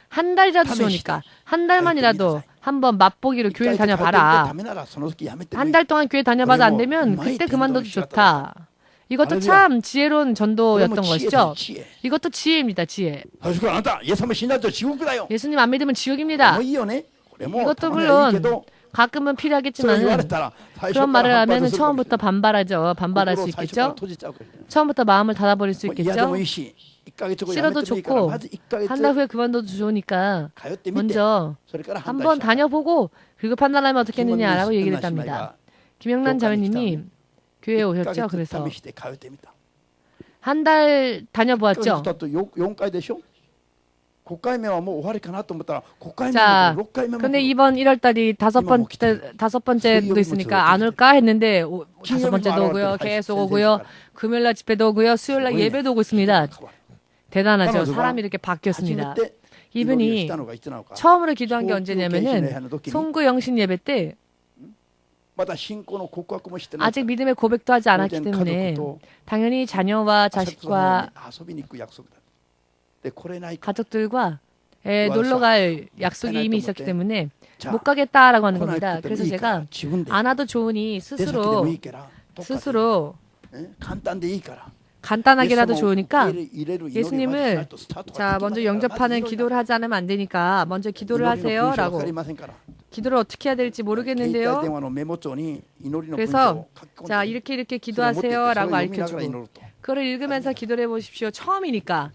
한 달이라도 좋으니까 한 달만이라도 한번 맛보기로 교회를 다녀봐라. 한 달 동안 교회 다녀봐도 안 되면 그때 그만둬도 좋다. 이것도 참 지혜로운 전도였던 것이죠. 이것도 지혜입니다. 지혜. 예수님 안 믿으면 지옥입니다. 이것도 물론 가끔은 필요하겠지만 그런 말을 하면 처음부터 반발하죠. 반발할 수 있겠죠. 처음부터 마음을 닫아버릴 수 있겠죠. 싫어도 좋고 한 달 후에 그만둬도 좋으니까 먼저 한번 다녀보고 그리고 판단하면 어떻겠느냐라고 얘기를 했답니다. 김영란 자매님이 교회에 오셨죠. 그래서 한 달 다녀보았죠. 자, 근데 이번 1월달이 다섯 번째도 있으니까 안 올까 했는데 다섯 번째도 오고요. 계속 오고요. 금요일날 집회도 오고요. 수요일날 예배도 오고 있습니다. 대단하죠. 사람이 이렇게 바뀌었습니다. 이분이 처음으로 기도한 게 언제냐면은 송구 영신 예배 때 아직 믿음의 고백도 하지 않았기 때문에 당연히 자녀와 자식과 가족들과 놀러갈 약속이 이미 있었기 때문에 못 가겠다라고 하는 겁니다. 그래서 제가 안 와도 좋으니 스스로 간단하게라도 좋으니까 예수님을 자 먼저 영접하는 기도를 하지 않으면 안 되니까 먼저 기도를 하세요 라고 기도를 어떻게 해야 될지 모르겠는데요. 그래서 자 이렇게 기도하세요 라고 알려주고 그걸 읽으면서 기도를 해보십시오. 처음이니까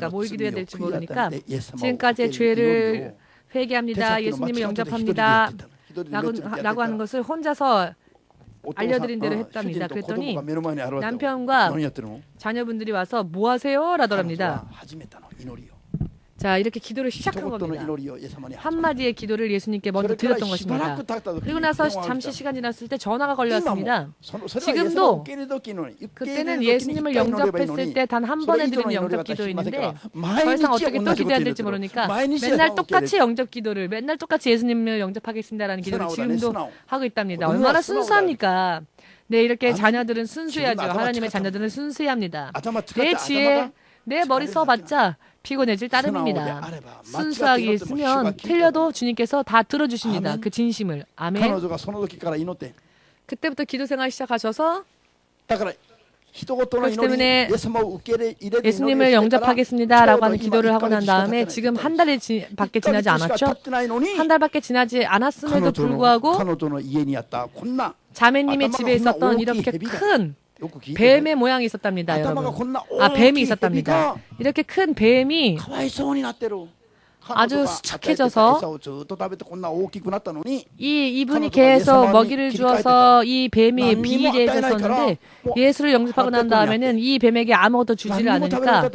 뭘 기도해야 될지 모르니까 지금까지의 죄를 회개합니다. 예수님을 영접합니다 라고 하는 것을 혼자서 알려드린 대로 했답니다. 그랬더니 남편과 자녀분들이 와서 뭐 하세요? 라더랍니다. 자 이렇게 기도를 시작한 겁니다. 한마디의 기도를 예수님께 먼저 드렸던 것입니다. 그리고 나서 잠시 시간 지났을 때 전화가 걸려왔습니다. 지금도 그때는 예수님을 영접했을 때 단 한 번에 드리는 영접 기도였는데 더 이상 어떻게 또 기도해야 될지 모르니까 맨날 똑같이 영접 기도를 맨날 똑같이 예수님을 영접하겠습니다라는 기도를 지금도 하고 있답니다. 얼마나 순수합니까? 네 이렇게 자녀들은 순수해야죠. 하나님의 자녀들은 순수해야 합니다. 내 지혜 내 머리 써봤자 피곤해질 따름입니다. 순수하게 있으면 틀려도 주님께서 다 들어주십니다. 그 진심을. 아멘. 그때부터 기도 생활 시작하셔서 그렇기 때문에 예수님을 영접하겠습니다라고 하는 기도를 하고 난 다음에 지금 한 달이 밖에 지나지 않았죠. 한 달밖에 지나지 않았음에도 불구하고 자매님의 집에 있었던 이렇게 큰 뱀의 모양이 있었답니다, 여러분. 뱀이 있었답니다. 이렇게 큰 뱀이 아주 수척해져서 이분이 계속 먹이를 주어서 이 뱀이 비밀리해졌었는데 예수를 영접하고 난 다음에는 이 뱀에게 아무것도 주지를 않으니까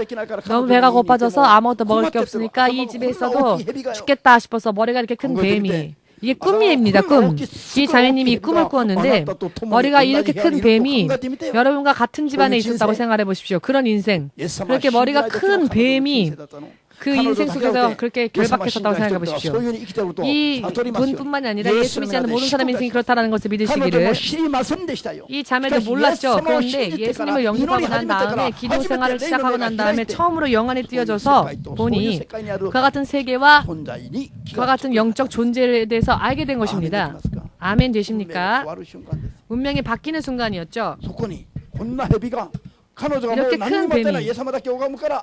너무 배가 고파져서 아무것도 먹을 게 없으니까 이 집에 있어도 죽겠다 싶어서 머리가 이렇게 큰 뱀이 이게 꿈입니다. 꿈. 이 자매님이 꿈을 꾸었는데 머리가 이렇게 큰 뱀이 여러분과 같은 집안에 있었다고 생각해 보십시오. 그런 인생. 그렇게 머리가 큰 뱀이 그 인생 속에서 그렇게 결박했었다고 생각해 보십시오. 이 분뿐만이 아니라 예수 믿지 않는 모든 사람의 인생이 그렇다는 것을 믿으시기를. 이 자매도 몰랐죠. 그런데 예수님을 영접하고 난 다음에 기도 생활을 시작하고 난 다음에 처음으로 영안에 띄어져서 보니 그와 같은 세계와 그와 같은 영적 존재에 대해서 알게 된 것입니다. 아멘 되십니까? 운명이 바뀌는 순간이었죠. 이렇게 큰 뱀이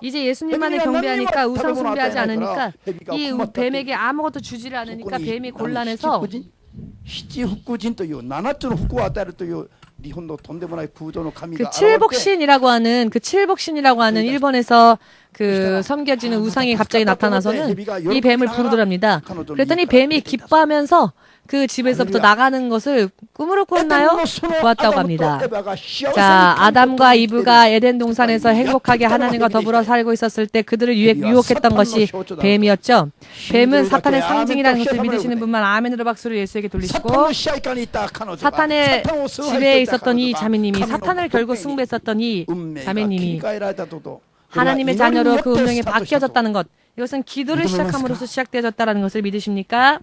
이제 예수님만을 경배하니까 우상 숭배하지 않으니까 이 뱀에게 아무것도 주지를 않으니까 뱀이 곤란해서 그 칠복신이라고 하는 일본에서 그 섬겨지는 우상이 갑자기 나타나서는 이 뱀을 부르더랍니다. 그랬더니 뱀이 기뻐하면서 그 집에서부터 나가는 것을 꿈으로 꾸었나요? 보았다고 합니다. 자, 아담과 이브가 에덴 동산에서 행복하게 하나님과 더불어 살고 있었을 때 그들을 유혹했던 것이 뱀이었죠. 뱀은 사탄의 상징이라는 것을 믿으시는 분만 아멘으로 박수를 예수에게 돌리시고 사탄의 집에 있었던 이 자매님이 사탄을 결국 숭배했었던 이 자매님이 하나님의 자녀로 그 운명이 바뀌어졌다는 것. 이것은 기도를 시작함으로써 시작되어졌다는 것을 믿으십니까?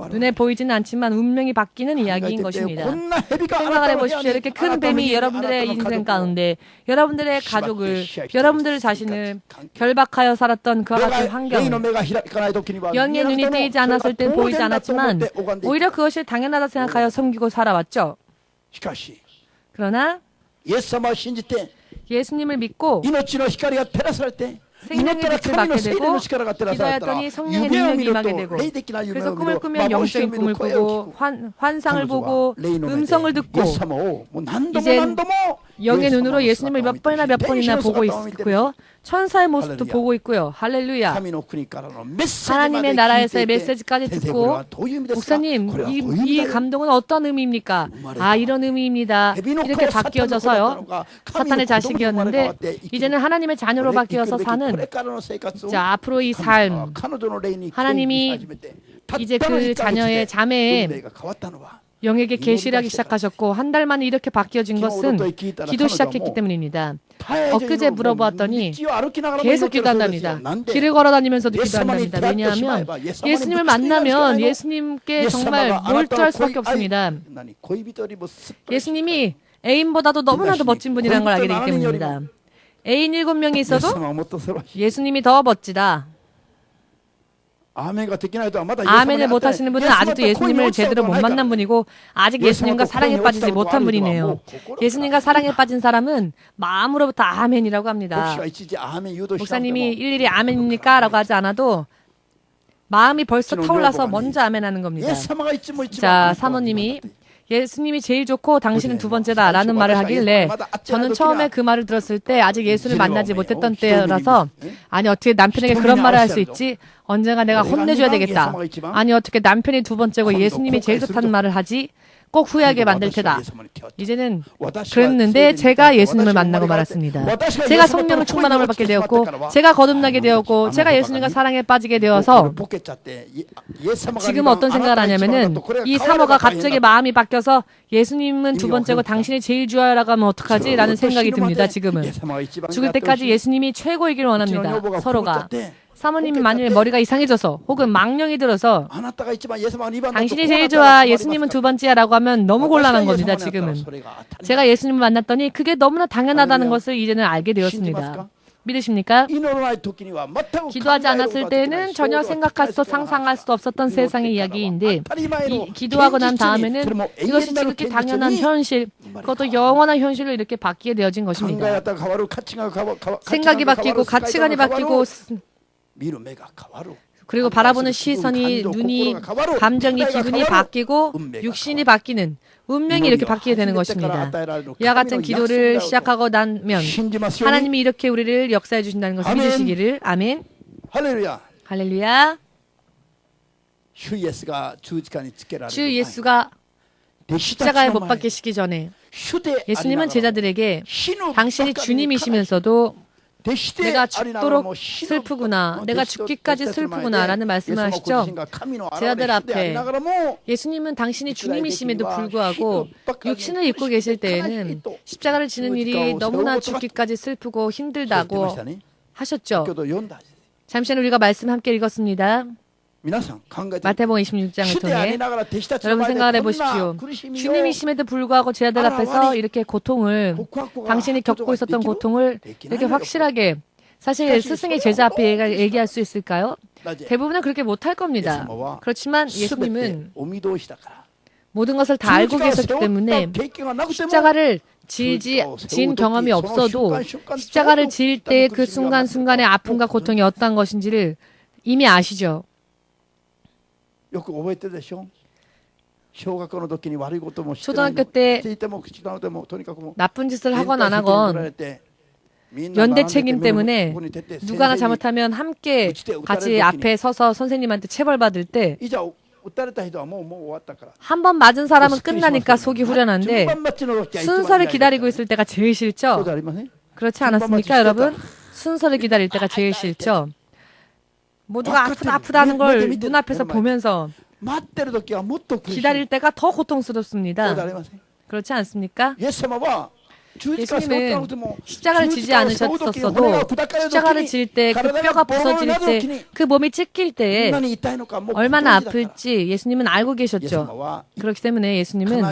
눈에 보이지는 않지만 운명이 바뀌는 이야기인 것입니다. 생각을 해보십시오. 이렇게 큰 뱀이 여러분들의 인생 가운데 여러분들의 가족을, 여러분들 자신을 결박하여 살았던 그와 같은 환경을 영의 눈이 뜨이지 않았을 땐 보이지 않았지만 오히려 그것이 당연하다 생각하여 섬기고 살아왔죠. 그러나 예수님을 믿고 생명의 빛을 받게 되고 기도하였더니 성령의 능력이 임하게 되고 그래서 꿈을 꾸면 영적인 꿈을 꾸고 환상을 보고 음성을 듣고 이젠 영의 눈으로 예수님을 몇 번이나 보고 있고요. 천사의 모습도 보고 있고요. 할렐루야. 하나님의 나라에서의 메시지까지 듣고 목사님 이 감동은 어떤 의미입니까? 아 이런 의미입니다. 이렇게 바뀌어져서요. 사탄의 자식이었는데 이제는 하나님의 자녀로 바뀌어서 사는 자 앞으로 이 삶 하나님이 이제 그 자녀의 자매에 영에게 계시를 하기 시작하셨고 한 달 만에 이렇게 바뀌어진 것은 기도 시작했기 때문입니다. 엊그제 물어보았더니 계속 기도한답니다. 길을 걸어다니면서도 기도한답니다. 왜냐하면 예수님을 만나면 예수님께 정말 몰두할 수밖에 없습니다. 예수님이 애인보다도 너무나도 멋진 분이라는 걸 알게 되기 때문입니다. 애인 7명이 있어도 예수님이 더 멋지다. 아멘을 못하시는 분은 아직도 예수님을 제대로 못 만난 분이고 아직 예수님과 사랑에 빠지지 못한 분이네요. 예수님과 사랑에 빠진 사람은 마음으로부터 아멘이라고 합니다. 목사님이 일일이 아멘입니까? 라고 하지 않아도 마음이 벌써 타올라서 먼저 아멘하는 겁니다. 자, 사모님이 예수님이 제일 좋고 당신은 두 번째다 라는 말을 하길래 저는 처음에 그 말을 들었을 때 아직 예수를 만나지 못했던 때라서 아니 어떻게 남편에게 그런 말을 할 수 있지? 언젠가 내가 혼내줘야 되겠다. 아니 어떻게 남편이 두 번째고 예수님이 제일 좋다는 말을 하지? 꼭 후회하게 만들 테다. 이제는 그랬는데 제가 예수님을 만나고 말았습니다. 제가 성령 충만함을 받게 되었고 제가 거듭나게 되었고 제가 예수님과 사랑에 빠지게 되어서 지금 어떤 생각을 하냐면은 이 사모가 갑자기 마음이 바뀌어서 예수님은 두 번째고 당신이 제일 좋아요라고 하면 어떡하지? 라는 생각이 듭니다. 지금은 죽을 때까지 예수님이 최고이길 원합니다. 서로가. 사모님이 만일 머리가 이상해져서 혹은 망령이 들어서 당신이 제일 좋아 예수님은 두 번째야 라고 하면 너무 곤란한 겁니다. 지금은 제가 예수님을 만났더니 그게 너무나 당연하다는 것을 이제는 알게 되었습니다. 믿으십니까? 기도하지 않았을 때는 전혀 생각할 수도 상상할 수도 없었던 세상의 이야기인데 기도하고 난 다음에는 이것이 지극히 당연한 현실 그것도 영원한 현실로 이렇게 바뀌게 되어진 것입니다. 생각이 바뀌고 가치관이 바뀌고 그리고 바라보는 시선이 눈이 감정이 기분이 바뀌고 육신이 바뀌는 운명이 이렇게 바뀌게 되는 것입니다. 이와 같은 기도를 시작하고 나면 하나님이 이렇게 우리를 역사해 주신다는 것을 믿으시기를. 아멘. 할렐루야. 할렐루야. 주 예수가 십자가에 못 박히시기 전에 예수님은 제자들에게 당신이 주님이시면서도 내가 죽도록 슬프구나. 내가 죽기까지 슬프구나. 라는 말씀을 하시죠. 제자들 앞에 예수님은 당신이 주님이심에도 불구하고 육신을 입고 계실 때에는 십자가를 지는 일이 너무나 죽기까지 슬프고 힘들다고 하셨죠. 잠시 전에 우리가 말씀 함께 읽었습니다. 마태복음 26장을 통해 여러분 생각을 해보십시오. 주님이심에도 불구하고 제자들 앞에서 이렇게 고통을 당신이 겪고 있었던 고통을 이렇게 확실하게 사실 스승의 제자 앞에 얘기할 수 있을까요? 대부분은 그렇게 못할 겁니다. 그렇지만 예수님은 모든 것을 다 알고 계셨기 때문에 십자가를 지은 경험이 없어도 십자가를 지을 때 그 순간순간의 아픔과 고통이 어떠한 것인지를 이미 아시죠. 초등학교 때 나쁜 짓을 하건 안 하건 연대 책임 때문에 누가나 잘못하면 함께 같이 앞에 서서 선생님한테 체벌받을 때 한 번 맞은 사람은 끝나니까 속이 후련한데 순서를 기다리고 있을 때가 제일 싫죠? 그렇지 않았습니까, 여러분? 순서를 기다릴 때가 제일 싫죠? 모두가 아프다 하는 걸 눈앞에서 보면서 기다릴 때가 더 고통스럽습니다. 그렇지 않습니까? 예수님은 십자가를 지지 않으셨었어도 십자가를 질 때 그 뼈가 부서질 때 그 몸이 찢길 때 얼마나 아플지 예수님은 알고 계셨죠. 그렇기 때문에 예수님은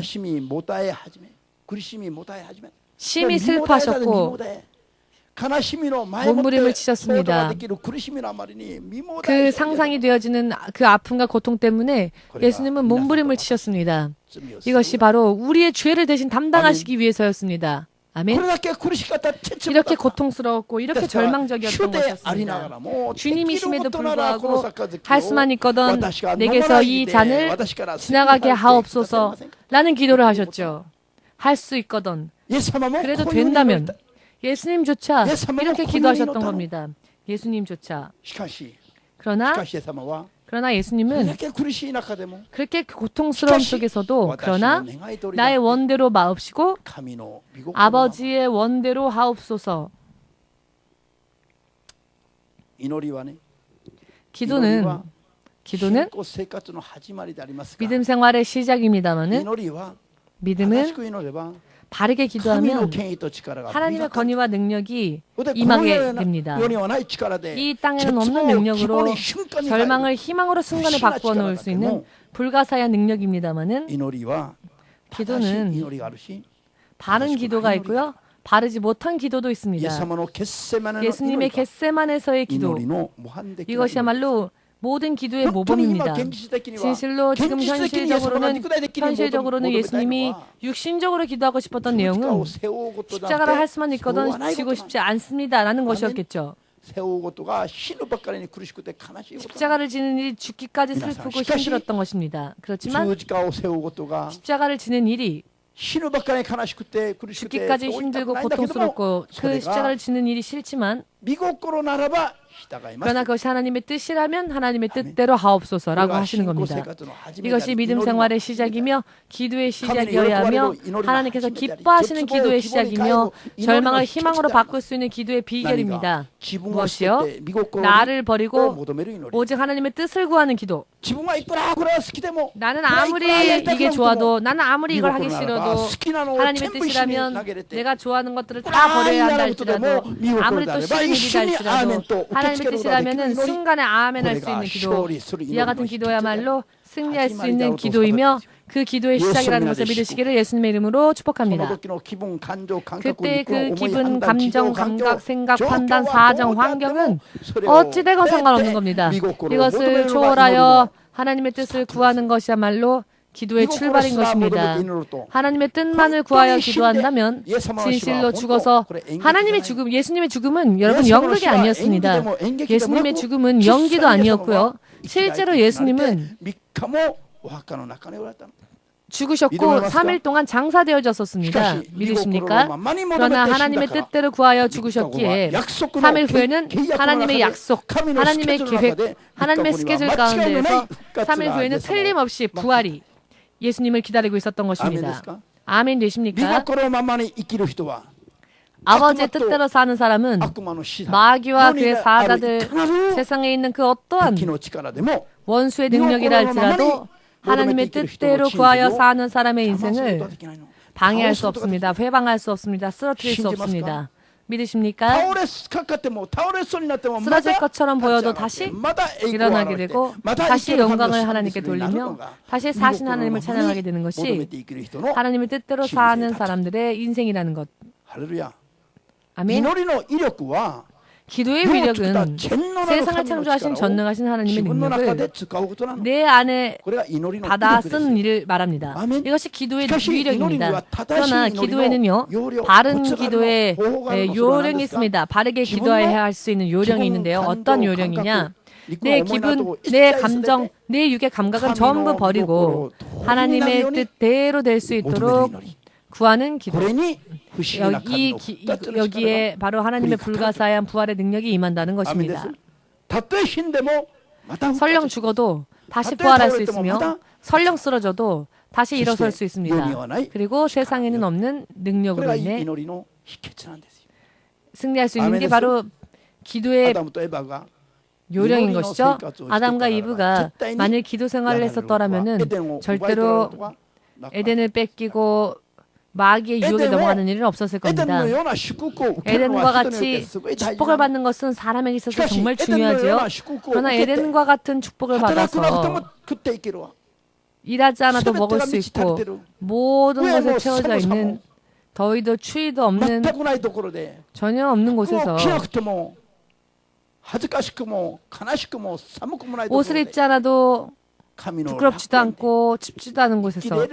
심히 슬퍼하셨고 몸부림을 치셨습니다. 그 상상이 되어지는 그 아픔과 고통 때문에 예수님은 몸부림을 치셨습니다. 이것이 바로 우리의 죄를 대신 담당하시기 위해서였습니다. 아멘. 이렇게 고통스러웠고 이렇게 절망적이었던 것이었습니다. 주님이심에도 불구하고 할 수만 있거든 내게서 이 잔을 지나가게 하옵소서 라는 기도를 하셨죠. 할 수 있거든. 그래도 된다면 예수님조차 이렇게 기도하셨던 겁니다. 예수님조차. 그러나 예수님은 그렇게 고통스러움 속에서도 그러나 나의 원대로 마옵시고 아버지의 원대로 하옵소서. 기도는 믿음 생활의 시작입니다마는 믿음은 바르게 기도하면 하나님의 권위와 능력이 임하게 됩니다. 이 땅에는 없는 능력으로 절망을 희망으로 순간에 바꾸어 놓을 수 있는 불가사의한 능력입니다마는 기도는 바른 기도가 있고요. 바르지 못한 기도도 있습니다. 예수님의 겟세마네서의 기도, 이것이야말로 모든 기도의 모범입니다. 진실로 지금 현실적으로는 예수님이 육신적으로 기도하고 싶었던 내용은 십자가를 할 수만 있거든 지고 싶지 않습니다 라는 것이었겠죠. 십자가를 지는 일이 죽기까지 슬프고 힘들었던 것입니다. 그렇지만 십자가를 지는 일이 죽기까지 힘들고 고통스럽고 그 십자가를 지는 일이 싫지만 그러나 그것이 하나님의 뜻이라면 하나님의 뜻대로 하옵소서라고 하시는 겁니다. 이것이 믿음 생활의 시작이며 기도의 시작이어야 하며 하나님께서 기뻐하시는 기도의 시작이며 절망을 희망으로 바꿀 수 있는 기도의 비결입니다. 무엇이요? 나를 버리고 오직 하나님의 뜻을 구하는 기도. 나는 아무리 이게 좋아도 나는 아무리 이걸 하기 싫어도 하나님의 뜻이라면 내가 좋아하는 것들을 다 버려야 한다 할지라도 아무리 또 싫은 일이다 할지라도 하나님의 뜻이라면 순간에 아멘 할 수 있는 기도, 이와 같은 기도야말로 승리할 수 있는 기도이며 그 기도의 시작이라는 것을 믿으시기를 예수님의 이름으로 축복합니다. 그때 그 기분, 감정, 감각, 생각, 판단, 사정, 환경은 어찌되건 상관없는 겁니다. 이것을 초월하여 하나님의 뜻을 구하는 것이야말로 기도의 출발인 것입니다. 하나님의 뜻만을 구하여 기도한다면 진실로 죽어서 예수님의 죽음은 여러분 연극이 아니었습니다. 예수님의 죽음은 연기도 아니었고요. 실제로 예수님은 죽으셨고 3일 동안 장사되어졌었습니다. 믿으십니까? 그러나 하나님의 뜻대로 구하여 죽으셨기에 3일 후에는 하나님의 약속, 하나님의 계획, 하나님의 스케줄 가운데에서 3일 후에는 틀림없이 부활이 예수님을 기다리고 있었던 것입니다. 아멘 되십니까? 아버지의 뜻대로 사는 사람은 마귀와 그의 사자들, 세상에 있는 그 어떠한 원수의 능력이라 할지라도 하나님의 뜻대로 구하여 사는 사람의 인생을 방해할 수 없습니다. 회방할 수 없습니다. 쓰러뜨릴 수 없습니다. 믿으십니까? 쓰러질 것처럼 보여도 다시 일어나게 되고 다시 영광을 하나님께 돌리며 다시 사신 하나님을 찬양하게 되는 것이 하나님의 뜻대로 사는 사람들의 인생이라는 것. 아멘. 기도의 위력은 세상을 창조하신 전능하신 하나님의 능력을 내 안에 받아 쓰는 일을 말합니다. 이것이 기도의 위력입니다. 그러나 기도에는요, 바른 기도의 요령이 있습니다. 바르게 기도해야 할 수 있는 요령이 있는데요. 어떤 요령이냐? 내 기분, 내 감정, 내 육의 감각은 전부 버리고 하나님의 뜻대로 될 수 있도록 구하는 기도. 여기에 바로 하나님의 불가사의한 부활의 능력이 임한다는 것입니다. 설령 죽어도 다시 부활할 수 있으며 설령 쓰러져도 다시 일어설 수 있습니다. 그리고 세상에는 없는 능력으로 인해 승리할 수 있는 게 바로 기도의 요령인 것이죠. 아담과 이브가 만일 기도 생활을 했었더라면 절대로 에덴을 뺏기고 마귀의 유혹에 넘어가는 일은 없었을 겁니다. 에덴과 같이 축복을 받는 것은 사람에게 있어서 정말 중요하죠. 그러나 에덴과 같은 축복을 받아서 일하지 않아도 먹을 수 있고 모든 것에 채워져 있는 더위도 추위도 없는 전혀 없는 곳에서 옷을 입지 않아도 부끄럽지도 않고 춥지도 않은 곳에서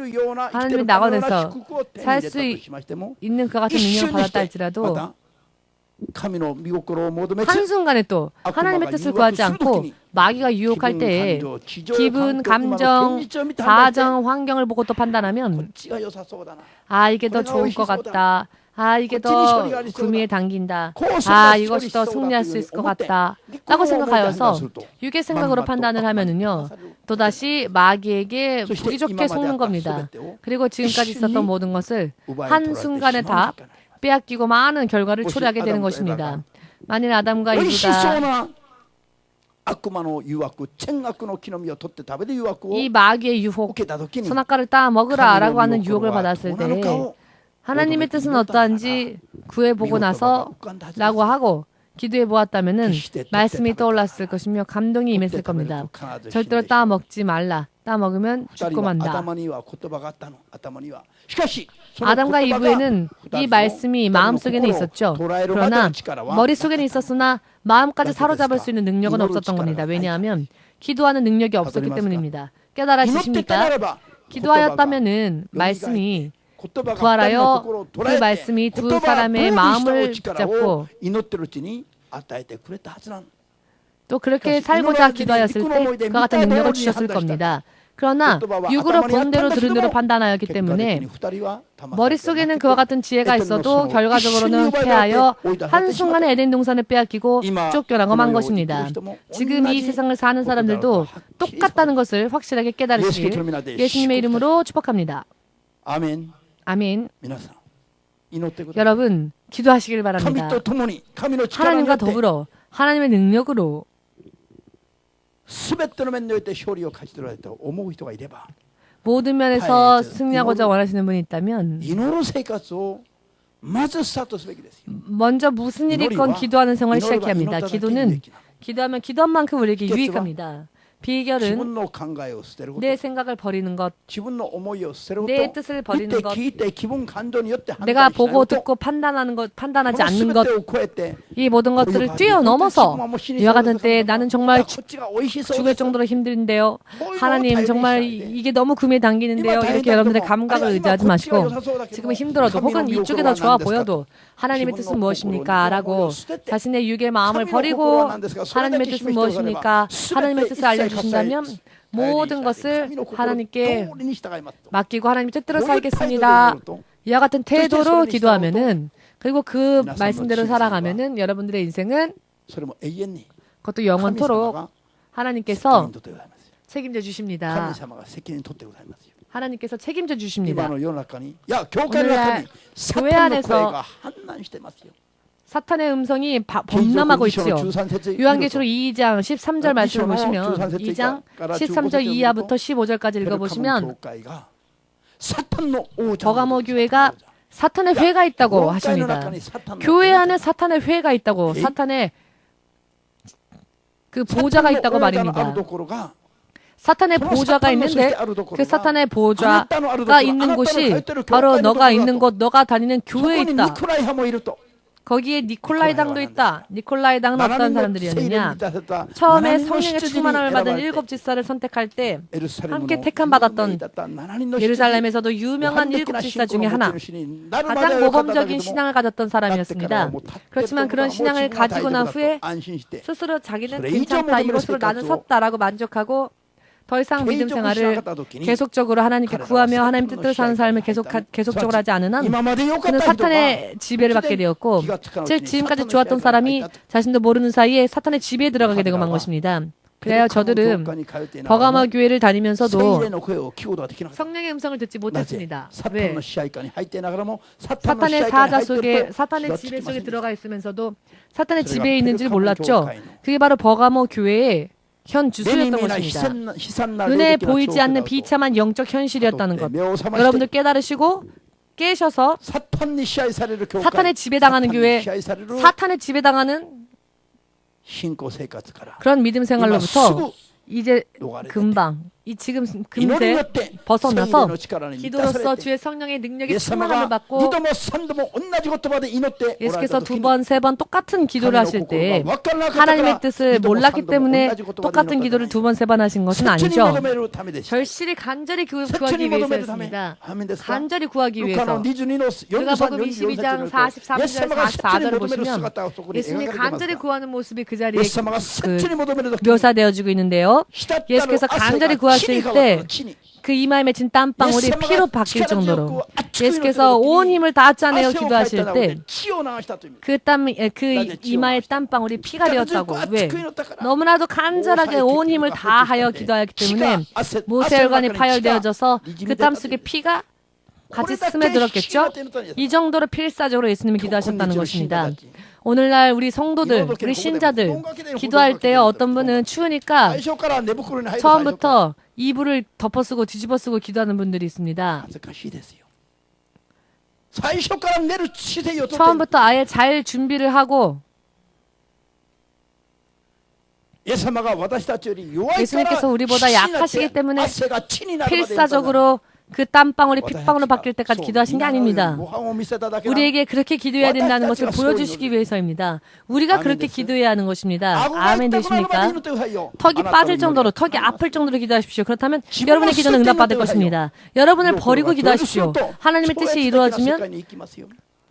하나님의 낙원에서 살 수 있는 그와 같은 능력을 받았다 할지라도 한순간에 또 하나님의 뜻을 구하지 않고 마귀가 유혹할 때에 기분, 감정, 사정, 환경을 보고 또 판단하면 아 이게 더 좋을 것 같다. 아 이게 더 구미에 당긴다. 아 이것이 더 승리할 수 있을 것 같다. 라고 생각하여서 육의 생각으로 판단을 하면은요. 또다시 마귀에게 보기 좋게 속는 겁니다. 그리고 지금까지 있었던 모든 것을 한순간에 다 빼앗기고 많은 결과를 초래하게 되는 것입니다. 만일 아담과 이브가 이 마귀의 유혹, 선악과를 따 먹으라 라고 하는 유혹을 받았을 때 하나님의 뜻은 어떠한지 구해보고 나서 라고 하고 기도해 보았다면은 말씀이 떠올랐을 것이며 감동이 임했을 겁니다. 절대로 따 먹지 말라. 따 먹으면 죽고 만다. 아담과 이브에는 이 말씀이 마음속에는 있었죠. 그러나 머릿속에는 있었으나 마음까지 사로잡을 수 있는 능력은 없었던 겁니다. 왜냐하면 기도하는 능력이 없었기 때문입니다. 깨달아지십니까? 기도하였다면은 말씀이 부활하여 그 말씀이 두 사람의 마음을 붙잡고 또 그렇게 살고자 기도하였을 때 그와 같은 능력을 주셨을 겁니다. 그러나 육으로 보는 대로 들은 대로 판단하였기 때문에 머릿속에는 그와 같은 지혜가 있어도 결과적으로는 패하여 한순간에 에덴 동산을 빼앗기고 쫓겨나고만 것입니다. 지금 이 세상을 사는 사람들도 똑같다는 것을 확실하게 깨달으시길 예수님의 이름으로 축복합니다. 아멘. 아멘. 여러분 기도하시길 바랍니다. 하나님과 더불어 하나님의 능력으로 모든 면에서 승리하고자 원하시는 분이 있다면 먼저 무슨 일이 있건 기도하는 생활을 시작해야 합니다. 기도하면 기도한 만큼 우리에게 유익합니다. 비결은 내 생각을 버리는 것, 내 뜻을 버리는 것, 내가 보고 듣고 판단하지 않는 것, 이 모든 것들을 뛰어넘어서 이와 같은 때에 나는 정말 죽을 정도로 힘든데요. 하나님 정말 이게 너무 금에 당기는데요. 이렇게 여러분들의 감각을 의지하지 마시고 지금 힘들어도 혹은 이쪽이 더 좋아 보여도 하나님의 뜻은 무엇입니까? 라고 자신의 육의 마음을 버리고 하나님의 뜻은 무엇입니까? 하나님의 뜻을 알려주신다면 모든 것을 하나님께 맡기고 하나님의 뜻대로 살겠습니다. 이와 같은 태도로 기도하면은 그리고 그 말씀대로 살아가면은 여러분들의 인생은 그것도 영원토록 하나님께서 책임져 주십니다. 하나님께서 책임져 주십니다. 오늘날 교회 안에서 사탄의 음성이 범람하고 있지요. 요한계시록 2장 13절 말씀을 보시면 2장 13절 이하부터 15절까지 읽어보시면 버가모 교회가 사탄의 회가 있다고 하십니다. 교회 안에 사탄의 회가 있다고, 사탄의 그 보좌가 있다고 말입니다. 사탄의 보좌가 있는데 그 사탄의 보좌가 있는 곳이 바로 너가 있는 곳, 너가 다니는 교회에 있다. 거기에 니콜라이 당도 있다. 니콜라이 당은 어떤 사람들이었느냐? 처음에 성령의 충만함을 받은 7지사를 선택할 때 함께 택함받았던 예루살렘에서도 유명한 7지사 중에 하나, 가장 모범적인 신앙을 가졌던 사람이었습니다. 그렇지만 그런 신앙을 가지고 난 후에 스스로 자기는 괜찮다, 이것으로 나는 섰다라고 만족하고 더 이상 믿음 생활을 계속적으로 하나님께 구하며 하나님 뜻대로 사는 삶을 계속적으로 하지 않은 한 그는 사탄의 지배를 받게 되었고, 즉 지금까지 좋았던 사람이 자신도 모르는 사이에 사탄의 지배에 들어가게 되고 만 것입니다. 그래야 저들은 버가모 교회를 다니면서도 성령의 음성을 듣지 못했습니다. 왜? 사탄의 사자 속에, 사탄의 지배 속에 들어가 있으면서도 사탄의 지배에 있는지를 몰랐죠. 그게 바로 버가모 교회의 현 주소였던 것입니다. 눈에 보이지 않는 비참한 영적 현실이었다는 것. 여러분들 깨달으시고 깨셔서 사탄의 지배당하는 교회, 사탄의 지배당하는 그런 믿음 생활로부터 이제 금방 지금 금세 벗어나서 기도로서 주의 성령의 능력의 충만함을 받고 예수께서 2번, 3번 똑같은 기도를 하실 때 하나님의 뜻을 몰랐기 때문에 똑같은 기도를 2번, 3번 하신 것은 아니죠. 절실히 간절히 구하기 위해서였습니다. 간절히 구하기 위해서. 누가복음 22장 43절 44절을 보시면 예수님이 간절히 구하는 모습이 그 자리에 묘사되어지고 있는데요. 예수께서 간절히 구하실 때 그 이마에 맺힌 땀방울이 피로 바뀔 정도로 예수께서 온 힘을 다 짜내어 기도하실 때 그 이마의 땀방울이 피가 되었다고. 왜? 너무나도 간절하게 온 힘을 다하여 기도하였기 때문에 모세혈관이 파열되어져서 그 땀 속에 피가 같이 스며들었겠죠? 이 정도로 필사적으로 예수님이 기도하셨다는 것입니다. 오늘날 우리 성도들, 우리 신자들 기도할 때 어떤 분은 추우니까 처음부터 이불을 덮어쓰고 뒤집어쓰고 기도하는 분들이 있습니다. 처음부터 아예 잘 준비를 하고 예수님께서 우리보다 약하시기 때문에 필사적으로 그 땀방울이 핏방울로 바뀔 때까지 기도하신 게 아닙니다. 우리에게 그렇게 기도해야 된다는 것을 보여주시기 위해서입니다. 우리가 그렇게 기도해야 하는 것입니다. 아멘 되십니까? 턱이 빠질 정도로, 턱이 아플 정도로 기도하십시오. 그렇다면 여러분의 기도는 응답받을 것입니다. 여러분을 버리고 기도하십시오. 하나님의 뜻이 이루어지면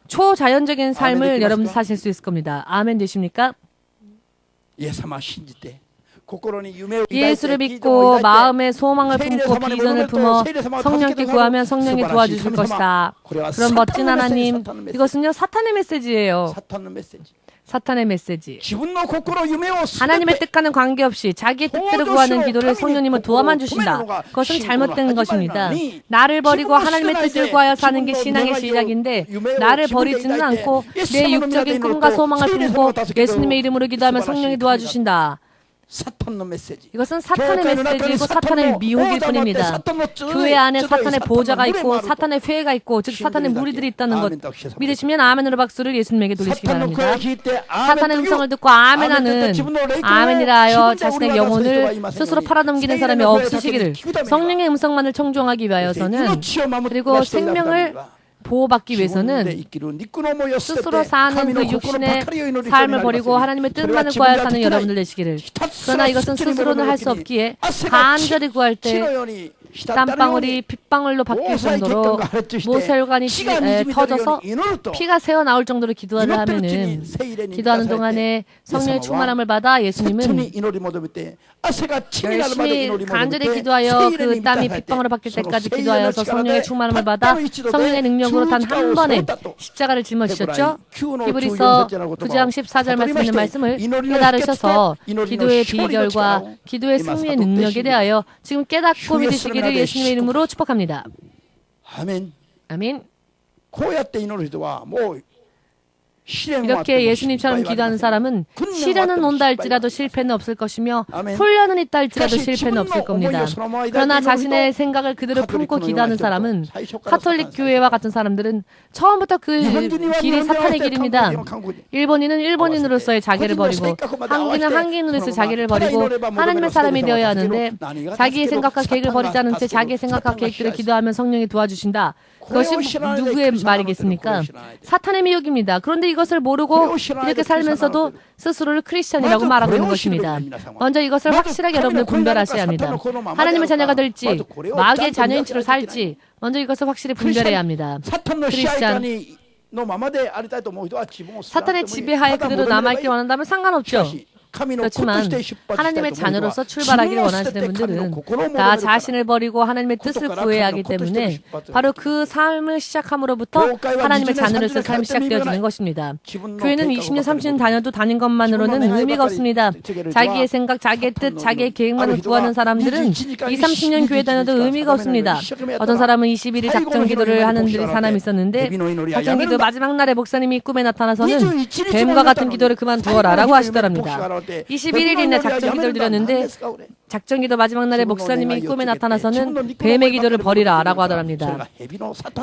초자연적인 삶을 여러분 사실 수 있을 겁니다. 아멘 되십니까? 예수를 믿고 마음의 소망을 품고 비전을 품어 성령께 구하면 성령이 도와주실 것이다. 그런 멋진 하나님, 이것은요 사탄의 메시지예요. 사탄의 메시지. 하나님의 뜻과는 관계없이 자기의 뜻대로 구하는 기도를 성령님은 도와만 주신다. 그것은 잘못된 것입니다. 나를 버리고 하나님의 뜻을 구하여 사는 게 신앙의 시작인데 나를 버리지는 않고 내 육적인 꿈과 소망을 품고 예수님의 이름으로 기도하면 성령이 도와주신다. 이것은 사탄의 메시지이고 사탄의 미혹일 뿐입니다. 교회 안에 사탄의 보좌가 있고 사탄의 회가 있고 즉 사탄의 무리들이 있다는 것 믿으시면 아멘으로 박수를 예수님에게 돌리시기 바랍니다. 사탄의 음성을 듣고 아멘하는 아멘이라 하여 자신의 영혼을 스스로 팔아넘기는 사람이 없으시기를 성령의 음성만을 청종하기 위하여서는 그리고 생명을 보호받기 위해서는 스스로 사는 그 육신의 삶을 버리고 하나님의 뜻만을 구하여 사는 여러분들 되시기를. 그러나 이것은 스스로는 할 수 없기에 간절히 구할 때 땀방울이 핏방울로 바뀔 정도로 모세혈관이 터져서 피가 새어나올 정도로 기도를 하면은 기도하는 동안에 성령의 충만함을 받아 예수님은 열심히 간절히 기도하여 그 땀이 핏방울로 바뀔 때까지 기도하여서 성령의 충만함을 받아 성령의 능력으로 단 한 번에 십자가를 짊어지셨죠. 히브리서 9장 14절 말씀에 있는 말씀을 깨달으셔서 기도의 비결과 기도의 승리의 능력에 대하여 지금 깨닫고 믿으시기를 예수님의 이름으로 축복합니다. 아멘. 아멘. 이렇게 예수님처럼 기도하는 사람은 시련은 온다 할지라도 실패는 없을 것이며 훈련은 있다 할지라도 실패는 없을 겁니다. 그러나 자신의 생각을 그대로 품고 기도하는 사람은 카톨릭 교회와 같은 사람들은 처음부터 그 길이 사탄의 길입니다. 일본인은 일본인으로서의 자기를 버리고 한국인은 한국인으로서의 자기를 버리고 하나님의 사람이 되어야 하는데 자기의 생각과 계획을 버리지 않은 채 자기의 생각과 계획들을 기도하면 성령이 도와주신다. 그것이 누구의 말이겠습니까? 사탄의 미혹입니다. 그런데 이것을 모르고 이렇게 살면서도 스스로를 크리스찬이라고 말하고 있는 것입니다. 먼저 이것을 확실하게 여러분들 분별하셔야 합니다. 하나님의 자녀가 될지 마귀의 자녀인 채로 살지 먼저 이것을 확실히 분별해야 합니다. 크리스찬 사탄의 지배하에 그대로 남아있기 원한다면 상관없죠. 그렇지만 하나님의 자녀로서 출발하기를 원하시는 분들은 다 자신을 버리고 하나님의 뜻을 구해야 하기 때문에 바로 그 삶을 시작함으로부터 하나님의 자녀로서의 삶이 시작되어지는 것입니다. 교회는 20년, 30년 다녀도 다닌 것만으로는 의미가 없습니다. 자기의 생각, 자기의 뜻, 자기의 계획만을 구하는 사람들은 20, 30년 교회 다녀도 의미가 없습니다. 어떤 사람은 21일 작정 기도를 하는 사람이 있었는데 작정 기도 마지막 날에 목사님이 꿈에 나타나서는 뱀과 같은 기도를 그만두어라 라고 하시더랍니다. 21일이나 작정 기도를 드렸는데 작전기도 마지막 날에 목사님이 꿈에 나타나서는 뱀의 기도를 버리라라고 하더랍니다.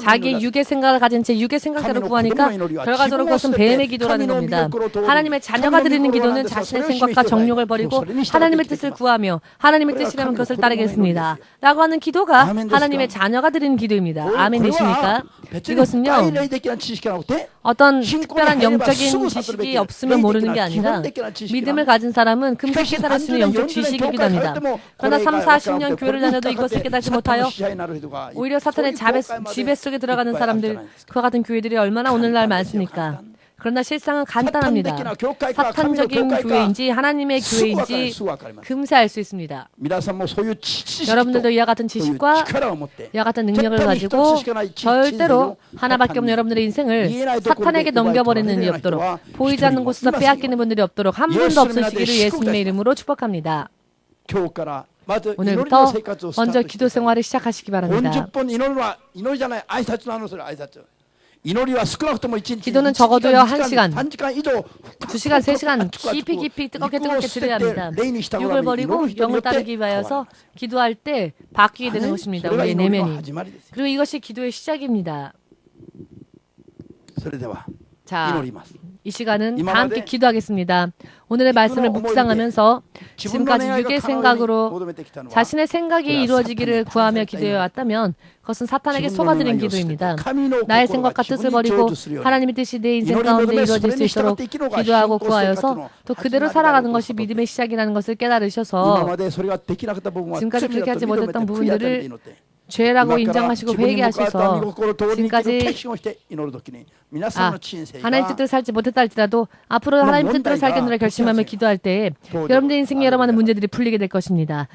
자기의 육의 생각을 가진 채 육의 생각대로 구하니까 결과적으로 그것은 뱀의 기도라는 겁니다. 하나님의 자녀가 드리는 기도는 자신의 생각과 정욕을 버리고 하나님의 뜻을 구하며 하나님의 뜻이라면 그것을 따르겠습니다. 라고 하는 기도가 하나님의 자녀가 드리는 기도입니다. 아멘 되십니까? 이것은요. 어떤 특별한 영적인 지식이 없으면 모르는 게 아니라 믿음을 가진 사람은 금세 깨달을 수 있는 영적 지식이기도 합니다. 그러나 3, 40년 교회를 다녀도 이것을 깨닫지 못하여 오히려 사탄의 지배 속에 들어가는 사람들, 그와 같은 교회들이 얼마나 오늘날 많습니까? 그러나 실상은 간단합니다. 사탄적인 교회인지 하나님의 교회인지 금세 알 수 있습니다. 여러분들도 이와 같은 지식과 이와 같은 능력을 가지고 절대로 하나밖에 없는 여러분들의 인생을 사탄에게 넘겨버리는 일이 없도록, 보이지 않는 곳에서 빼앗기는 분들이 없도록 한 분도 없으시기를 예수님의 이름으로 축복합니다. 오늘부터 먼저 기도 생활을 시작하시기 바랍니다. 기도는 적어도요 1시간, 2시간, 3시간 깊이 뜨겁게 드려야 합니다. 육을 버리고 영을 따르기 위하여서 기도할 때 바뀌게 되는 것입니다. 우리의 내면이. 그리고 이것이 기도의 시작입니다. 자, 이 시간은 다 함께 기도하겠습니다. 오늘의 말씀을 묵상하면서 지금까지 육의 생각으로 자신의 생각이 이루어지기를 구하며 기도해왔다면 그것은 사탄에게 속아드린 기도입니다. 나의 생각과 뜻을 버리고 하나님의 뜻이 내 인생 가운데 이루어질 수 있도록 기도하고 구하여서 또 그대로 살아가는 것이 믿음의 시작이라는 것을 깨달으셔서 지금까지 그렇게 하지 못했던 부분들을 죄라고 인정하시고 회개하셔서 지금까지 하나님 뜻대로 살지 못했다 할지라도 앞으로 하나님 뜻대로 살겠노라 결심하며 기도할 때 여러분들 인생에 여러 많은 문제들이 풀리게 될 것입니다.